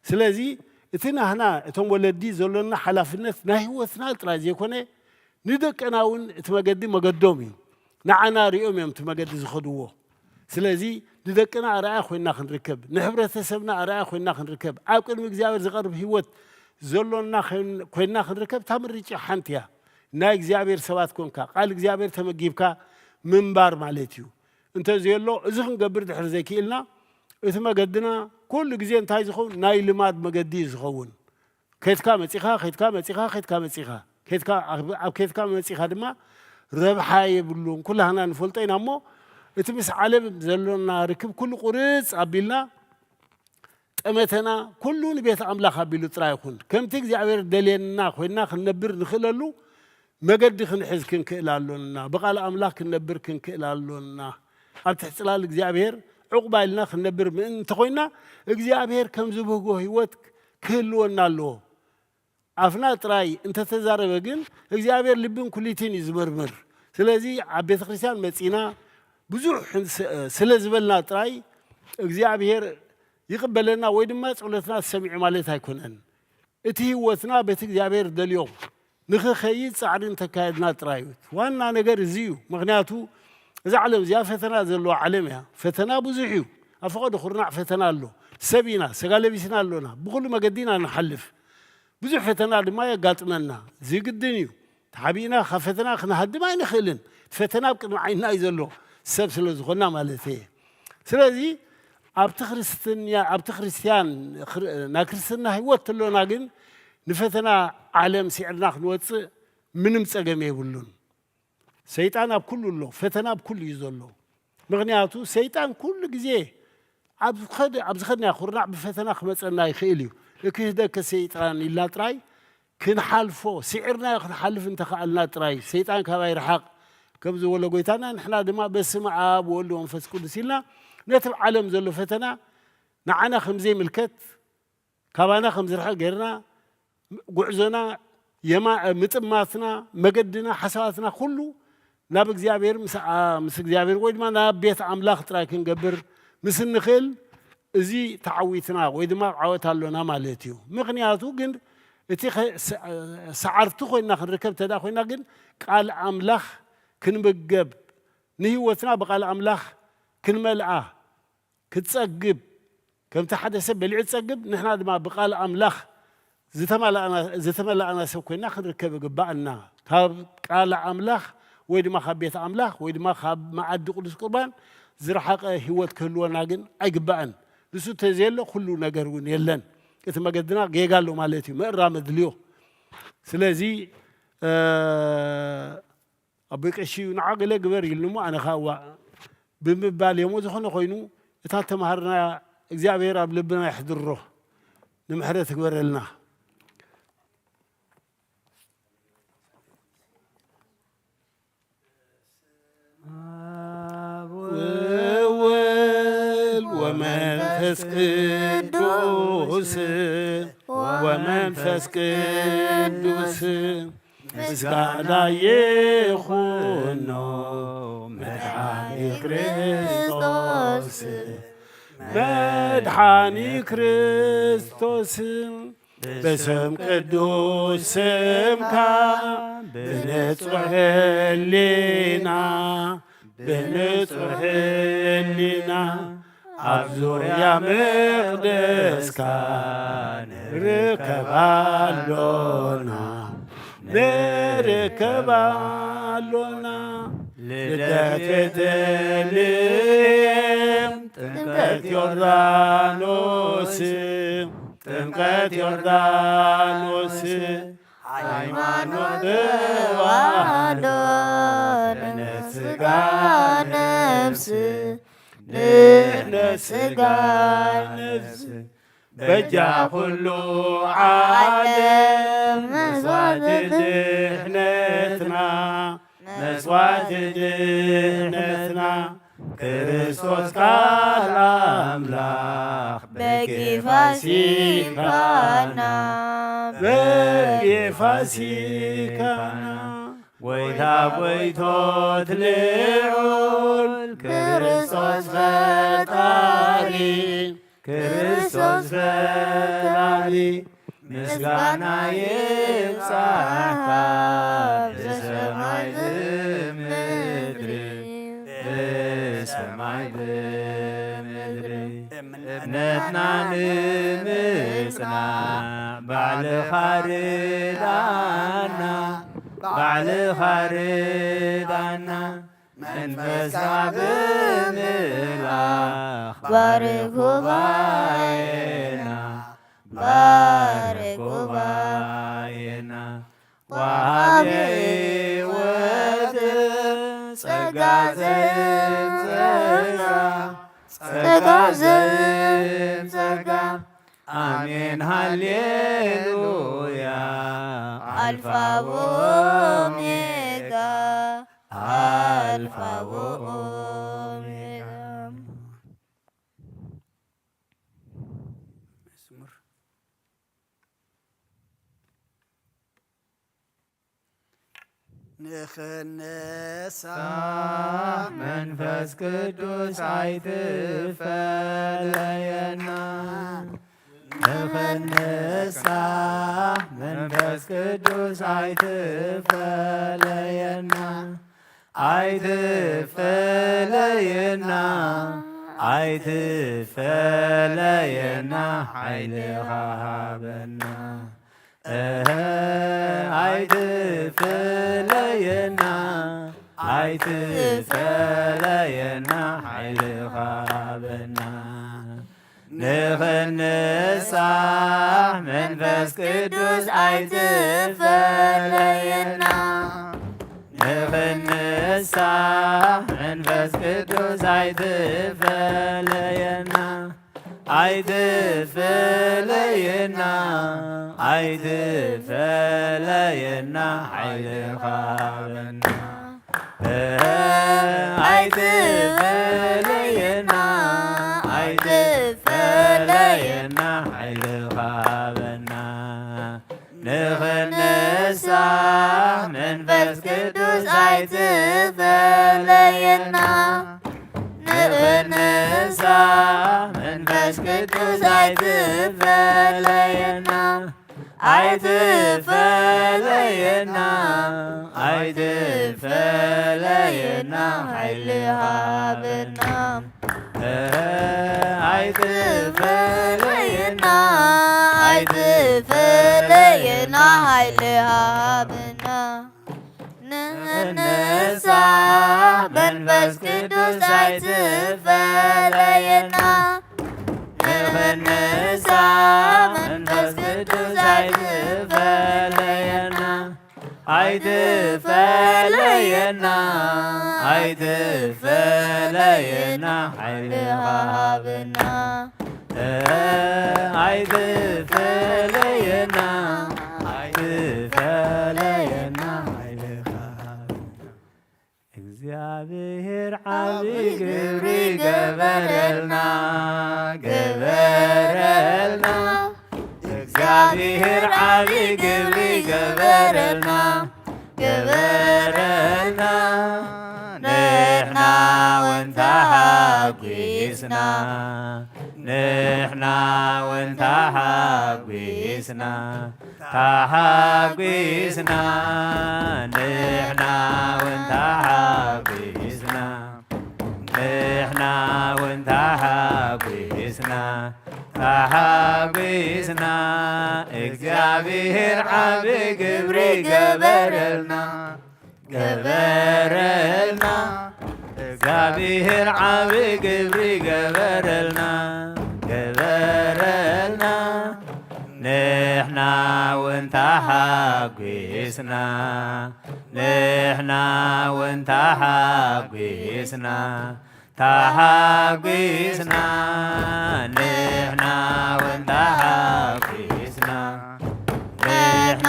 سلازي اتنا هنا اتهم ولدي زولنا حلافنت نا هيوثنا تراجي كوني ندك أنا ون تمجدي مقدومي نعنا ريوم يوم تمجدي زخدوه سلازي ندكنا أرأى خوينا خنركب نحبر تسبنا أرأى خوينا خنركب عاقل مجزاور زغرب هيوت زلنا خوينا خنركب تمرج حنتيا نايك زيابير سوات كونكا قال زيابير تمجيبكا منبار مالتيو أنت زيلو إذا قبرت حرزكي لنا إثم قدنا كل جزين تاي زخون ناي لماد مجدي زخون كيتكا متيخا كيتكا متيخا كيتكا متيخا كيتكا أو كيتكا متيخا دما ربحاي بلون كل هنا نفلتين أمو اتمس علم زلنا ركب كل قريص قبلنا تمتنا كلون بيت أملاخ قبلو ترايخون كم تجزي عبير دليلنا خوينا خنبر نخلالو مقد خنحز كنكلالونا بقى الأملاخ كنبر كنكلالونا أبتحصلال جزي عبير عقبالنا خنبر من تخوينا جزي عبير كم زبوه هيوتك كلونا له عفنا تراي انت تزارب جن جزي عبير لبن كليتين يزمرمر سلازي عبيت خريستيان متينا بزوح سلزبلنا تراي እግዚአብሔር ይቀበለና ወይ ድማ ጸሎትና ሰሚዕ ማለት አይኮነን እቲ ህይወትና ቤት እግዚአብሔር ደልዮ ንኽኸይ ጻዕድን ተካይድና ጥራዩት ዋና ነገር እዚዩ ምክንያቱ እዛ ዓለም እዚኣ ፈተና ዘሎ ዓለም እያ ፈተና ብዙሕ እዩ ኣፈቐደ ኩርናዕ ፈተና ኣሎ ሰቢና ሰጋለቢስና ኣሎና ብኩሉ መገዲና ንሓልፍ ብዙሕ ፈተና ድማ የጋጥመና ዝግድን እዩ ተሓቢና ካብ ፈተና ክንሃድም ኣይንኽእልን ፈተና ብቅድሚ ዓይንና እዩ ዘሎ ሰብ ስለ ዝኾና ማለት እየ ስለዚ ኣብቲ ክርስቲያን ናይ ክርስትና ህይወት ተሎና ግን ንፈተና ዓለም ሲዕርና ክንወፅእ ምንም ፀገም የብሉን ሰይጣን ኣብ ኩሉ ኣሎ ፈተና ኣብ ኩሉ እዩ ዘሎ ምክንያቱ ሰይጣን ኩሉ ግዜ ኣብ ዝኸድና ኩርናዕ ብፈተና ክመፀና ይኽእል እዩ እክህደከ ሰይጣን ኢልና ጥራይ ክንሓልፎ ሲዕርና ክንሓልፍ እንተኽኣልና ጥራይ ሰይጣን ካባይ ይርሓቕ ከም ዝበሎ ጎይታና ንሕና ድማ በስመ አብ ወወልድ ወመንፈስ ቅዱስ ኢልና ነቲ ዓለም ዘሎ ፈተና ንዓና ከምዘይ ምልከት ካባና ከም ዝርሐቕ ገይርና ጉዕዞና ምጥማትና መገድና ሓሳባትና ኩሉ ናብ እግዚአብሔር ምስ እግዚአብሔር ወይ ድማ ናብ ቤት ኣምላኽ ጥራይ ክንገብር ምስ ንኽእል እዚ ተዓዊትና ወይ ድማ ዓወት ኣሎና ማለት እዩ ምክንያቱ ግን እቲ ሰዓርቲ ኮይና ክንርከብ ተዳ ኮይና ግን ቃል ኣምላኽ ክንምገብ ንህይወትና ብቃል ኣምላኽ ክንመልኣ ክትፀግብ ከምቲ ሓደ ሰብ በሊዑ ፀግብ ንሕና ድማ ብቃል ኣምላኽ ዝተመላእና ሰብ ኮይና ክንርከብ ይግባአና ካብ ቃል ኣምላኽ ወይ ድማ ካብ ቤት ኣምላኽ ወይ ድማ ካብ መዓዲ ቅዱስ ቁርባን ዝረሓቐ ህይወት ክህልወና ግን ኣይግባአን ንሱ ተዘየሎ ኩሉ ነገር እውን የለን እቲ መገድና ጌጋ ኣሎ ማለት እዩ ምእራም ኣድልዮ ስለዚ ኣቦይ ቀሺ ንዓገለ ግበር ኢልሞ ኣነ ኸዋ ብምባል የሞ ዝኾነ ኮይኑ እታ ተማሃርና እግዚአብሔር ኣብ ልብና ይሕድሮ ንምሕረት ግበረልና ومنفس قدوس ومنفس قدوس مسكانا يخونو مدعان ክርስቶስ መድኃኒ ክርስቶስ በስም ቅዱስ ስምካ በንጹሕ ሕሊና በንጹሕ ሕሊና ኣብ ዙርያ መቕደስካ ንርከባሎና ንርከባሎና ልደት ቤተልሔም ጥምቀት ዮርዳኖስ ጥምቀት ዮርዳኖስ ሃይማኖት ተዋህዶ ድኅነት ሥጋ ነፍስ ድኅነት ሥጋ ነፍስ በጃ ኩሉ ዓለም መስዋዕት ድኅነትና መስዋዕት ድኅነትና ክርስቶስ ቃል አምላክ በጌፋሲካና በጌፋሲካና ወይታ ወይቶት ልዑል ክርስቶስ ፈጣሪ ክርስቶስ ፈጣሪ ምስጋና ይብጻሕካ በሰማይ በምድር በሰማይ በምድር እምነትና ንምጽናዕ ባዕልኻ ርዳእና ባዕልኻ ርዳእና መንፈስካ ብምልኣኽ ባርክ ጉባኤና ባርክ ጉባኤና ወሃብ ሕይወት ጸጋ ዘእምጸጋ ጸጋ ዘእምጸጋ አሜን ሃሌሉያ አልፋ ወኦሜጋ አልፋ ወኦሜጋ መዝሙር ንኽነሳ መንፈስ ቅዱስ አይትፈለየና ንኽነሳ መንፈስ ቅዱስ አይትፈለየና አይትፈለየና አይትፈለየና ኃይልኻ ሃበና አይትፈለየና አይትፈለየና ኃይልኻ ሃበና ንኽነሳ መንፈስ ቅዱስ አይትፈለየና ንኽነሳ መንፈስ ቅዱስ አይትፈለየና አይትፈለየና አይትፈለየና ኃይልኻ ሃበና አይትፈለየና አይትፈለየና ኃይልኻ ሃበና ንኽነሳ መንፈስ ቅዱስ አይትፈለየና ንኽነሳ መንፈስ ቅዱስ አይትፈለየና አይትፈለየና አይትፈለየና ኃይልኻ ሃበና አይትፈለየና አይትፈለየና ኃይልኻ ሃበና ንኽነሳ መንፈስ ቅዱስ አይትፈለየና ንኽነሳ መንፈስ ቅዱስ አይትፈለየና አይትፈለየና አይትፈለየና ኃይልኻ ሃበና አይትፈለየና አይትፈለየና ኃይልኻ ሃበና እግዚአብሔር ዓብይ ግብሪ ገበረልና ገበረልና እግዚአብሔር ዓብይ ግብሪ ገበረልና ገበረልና ንሕና ወንታሃጉስና ንሕና ወንታሃጉስና ታሃጉስና ንሕና ወንታሃጉስና ንሕና ወንታሃጉስና ታሃጉስና እግዚአብሔር ዓብ ግብሪ ገበረልና ገበረልና እግዚአብሔር ዓብ ግብሪ ገበረልና ገበረልና ንሕና ወንታሃጉስና ንሕና ወንታሃጉስና ታሃጉስና ንሕና ወንታሃጉስና ንሕና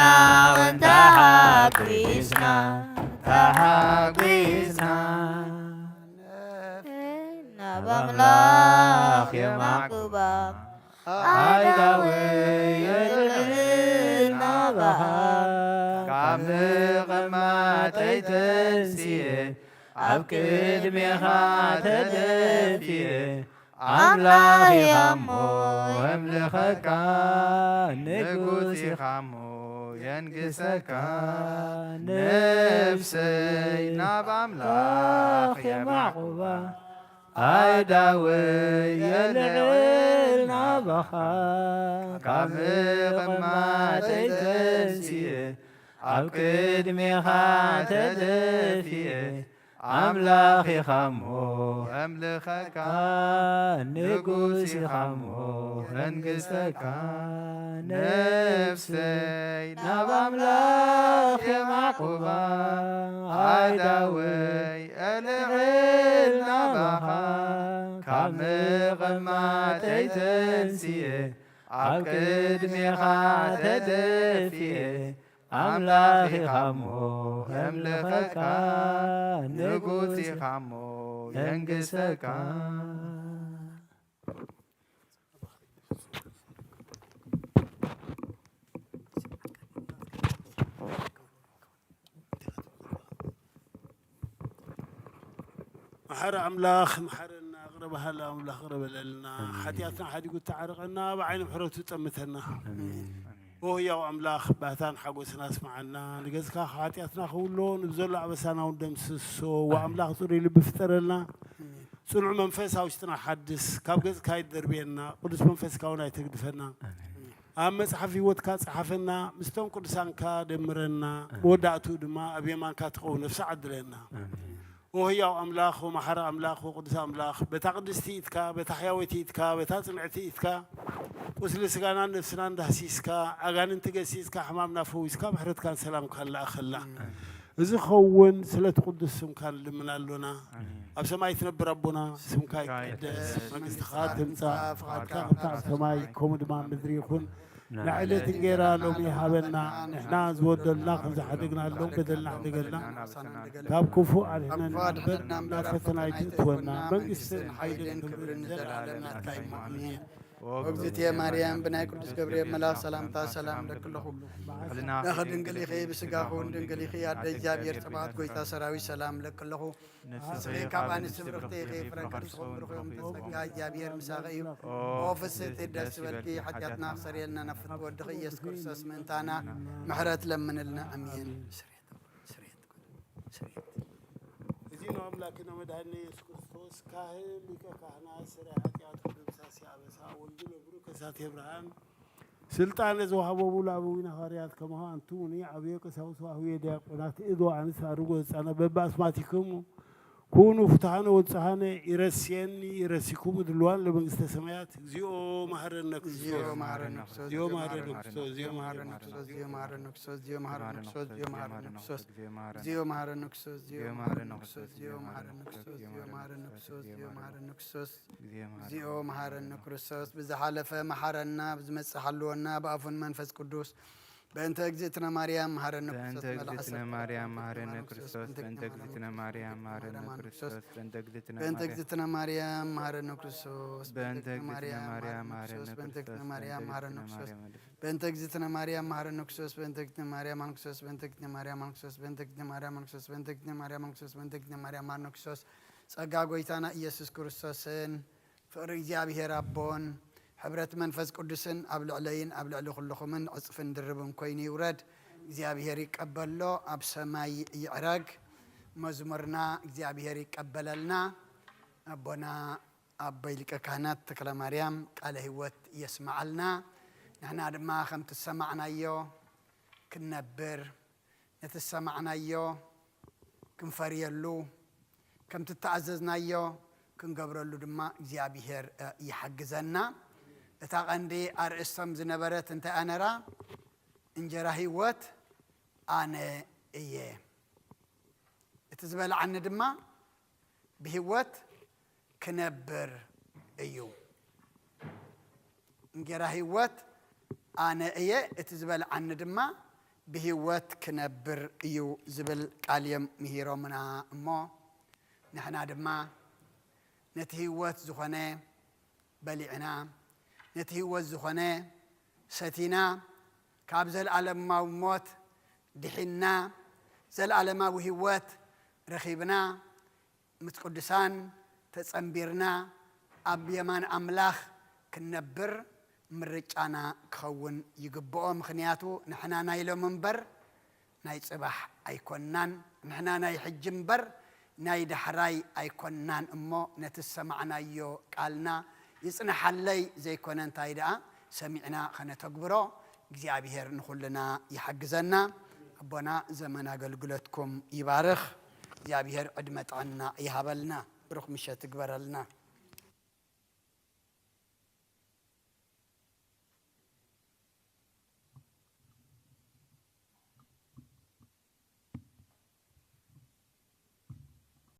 ወንታሃጉስና ታሃጉስና በአምላክ የማቁባ አይዳዊ የልዕልና ባህር ካብ ንቐማጠይ ተንስየ ኣብ ቅድሜኻ ተደፊየ ኣምላኽ ኢኻ እሞ የምልኸካ ንጉስ ኢኻ እሞ የንግሰካ ነፍሰይ ናብ ኣምላኽ የማዕቁባ ኣይዳወይ የልዕል ናባኻ ካብ ምቕማጠይ ተንስየ ኣብ ቅድሜኻ ተደፊየ ኣምላኽ ኢኻ እሞ የምልኸካ ንጉስ ኢኻ እሞ የንግሰካ ነፍሰይ ናብ ኣምላኽ የማዕቁባ ኣይዳወይ የልዕል ናባኻ ካብ ምቕማጠይ ተንስየ ኣብ ቅድሜኻ ተደፊየ ኣምላኽ ኢኻ እሞ የምልኸካ ንጉስ ኢኻ እሞ የንግሰካ محر أملاخ محرنا أغربها الأملاخ أغرب لنا حتياتنا حد يقول تعرقنا بعين محرته تمتنا وهو يا أملاخ بهتان حقوسنا اسمعنا لجزك حتياتنا خولون بزول عبسنا ودمسسو وأملاخ طوري اللي بفترنا صنع منفس هاوشتنا حدث كاب جزك هاي دربينا قدس منفس كونا يتقدفنا أما صحفي ودكات صحفنا مستون قدسان كادمرنا ودعتو دما أبي ما كاتقو نفس عدلنا وهي أملاخ ومحر أملاخ وقدس أملاخ بتقدستيتك بتحيوتيتك بتصنعتيتك وسل سجانا نفسنا دهسيسك أجان تجسيسك حمامنا فويسك محرت كان سلام كان لا خلا إذا خون سلة قدس كان لمن لنا أبسماي تنبر ربنا سمكاي قدس مجلس خاتم صاف خاتم سماي كومد ما مدري يكون نعلت غيرا لومي حبلنا احنا زودلنا خمس حدقنا لهم بدلنا حدقنا كاب كفو علينا بدنا ملافتنا يجتونا منقس حيدن كبرن زلالنا كايم مؤمنين وبزت يا مريم بناي قدس جبريل ملاك سلامتا سلام لك له ناخذ دنقلي خي بسقاخون دنقلي خي عد اجابير تبعت كويتا سراوي سلام لك له نفسي كابان سبرختي خي فرنكل صبر يوم تسقى اجابير مساغي وفس تدس ولكي حاجاتنا سريلنا نفط ودخي يسكرسس منتانا محرات لمن لنا امين سريت زين املاكنا مدهني يسكرسوس كاهن لك كهنا سري حاجات وندل بروك سات إبراهيم سلطان زوهبو بولا بوينا خاريات كما أنتوني عبيك سوسوا هو يديك ونات إذو عن سارجوز أنا بباسماتكم كونوا فتحنا وتصحنا يرسيكم دلوان لبن استسمايات زيو مهرنك زيو مهرنك زيو مهرنك زيو مهرنك زيو مهرنك زيو مهرنك زيو مهرنك زيو مهرنك زيو مهرنك زيو مهرنك زيو مهرنك زيو مهرنك زيو مهرنك كريستوس بزحلف محرنا بزمصحلونا بأفن منفس قدوس بأنت أجزتنا مريم مهرنا بأنت أجزتنا مريم مهرنا كريستوس بأنت أجزتنا مريم مهرنا كريستوس بأنت أجزتنا مريم مهرنا كريستوس بأنت أجزتنا مريم مهرنا بأنت أجزتنا مريم مهرنا كريستوس بأنت أجزتنا مريم مهرنا كريستوس بأنت أجزتنا مريم مهرنا كريستوس بأنت أجزتنا مريم مهرنا كريستوس بأنت أجزتنا مريم مهرنا كريستوس بأنت أجزتنا مريم مهرنا كريستوس بأنت أجزتنا مريم مهرنا كريستوس ጸጋ ጎይታና ኢየሱስ ክርስቶስን ፍቅሪ እግዚአብሔር አቦን ሕብረት መንፈስ ቅዱስን ኣብ ልዕለይን ኣብ ልዕሊ ኩልኹምን ዕጽፍን ድርብን ኮይኑ ይውረድ እግዚአብሔር ይቀበሎ ኣብ ሰማይ ይዕረግ መዝሙርና እግዚአብሔር ይቀበለልና አቦና አበይ ሊቀ ካህናት ተክለ ማርያም ቃለ ሕይወት ይስማዓልና ንሕና ድማ ከም ትሰማዕናዮ ክንነብር ነትሰማዕናዮ ክንፈርየሉ ከም ትተኣዘዝናዮ ክንገብረሉ ድማ እግዚአብሔር ይሕግዘና እታ ቀንዲ ኣርእስቶም ዝነበረት እንታይ ኣነራ እንጀራ ሕይወት ኣነ እየ እቲ ዝበልዓኒ ድማ ብሕይወት ክነብር እዩ እንጀራ ሕይወት ኣነ እየ እቲ ዝበልዓኒ ድማ ብሕይወት ክነብር እዩ ዝብል ቃል እዮም ምሂሮምና እሞ ንሕና ድማ ነቲ ሕይወት ዝኾነ በሊዕና ነቲ ሕይወት ዝኾነ ሰቲና ካብ ዘለዓለማዊ ሞት ድሒና ዘለዓለማዊ ሕይወት ረኺብና ምስ ቅዱሳን ተጸምቢርና ኣብ የማን ኣምላኽ ክንነብር ምርጫና ክኸውን ይግብኦ ምኽንያቱ ንሕና ናይ ሎም እምበር ናይ ጽባሕ ኣይኮናን ንሕና ናይ ሕጂ እምበር ናይ ዳሕራይ ኣይኮናን እሞ ነቲ ሰማዕናዮ ቃልና ይጽንሓለይ ዘይኮነ እንታይ ደኣ ሰሚዕና ኸነተግብሮ እግዚአብሔር ንኹልና ይሕግዘና ኣቦና ዘመን ኣገልግሎትኩም ይባርኽ እግዚአብሔር ዕድመ ጥዕና ይሃበልና ብሩኽ ምሸት ይግበረልና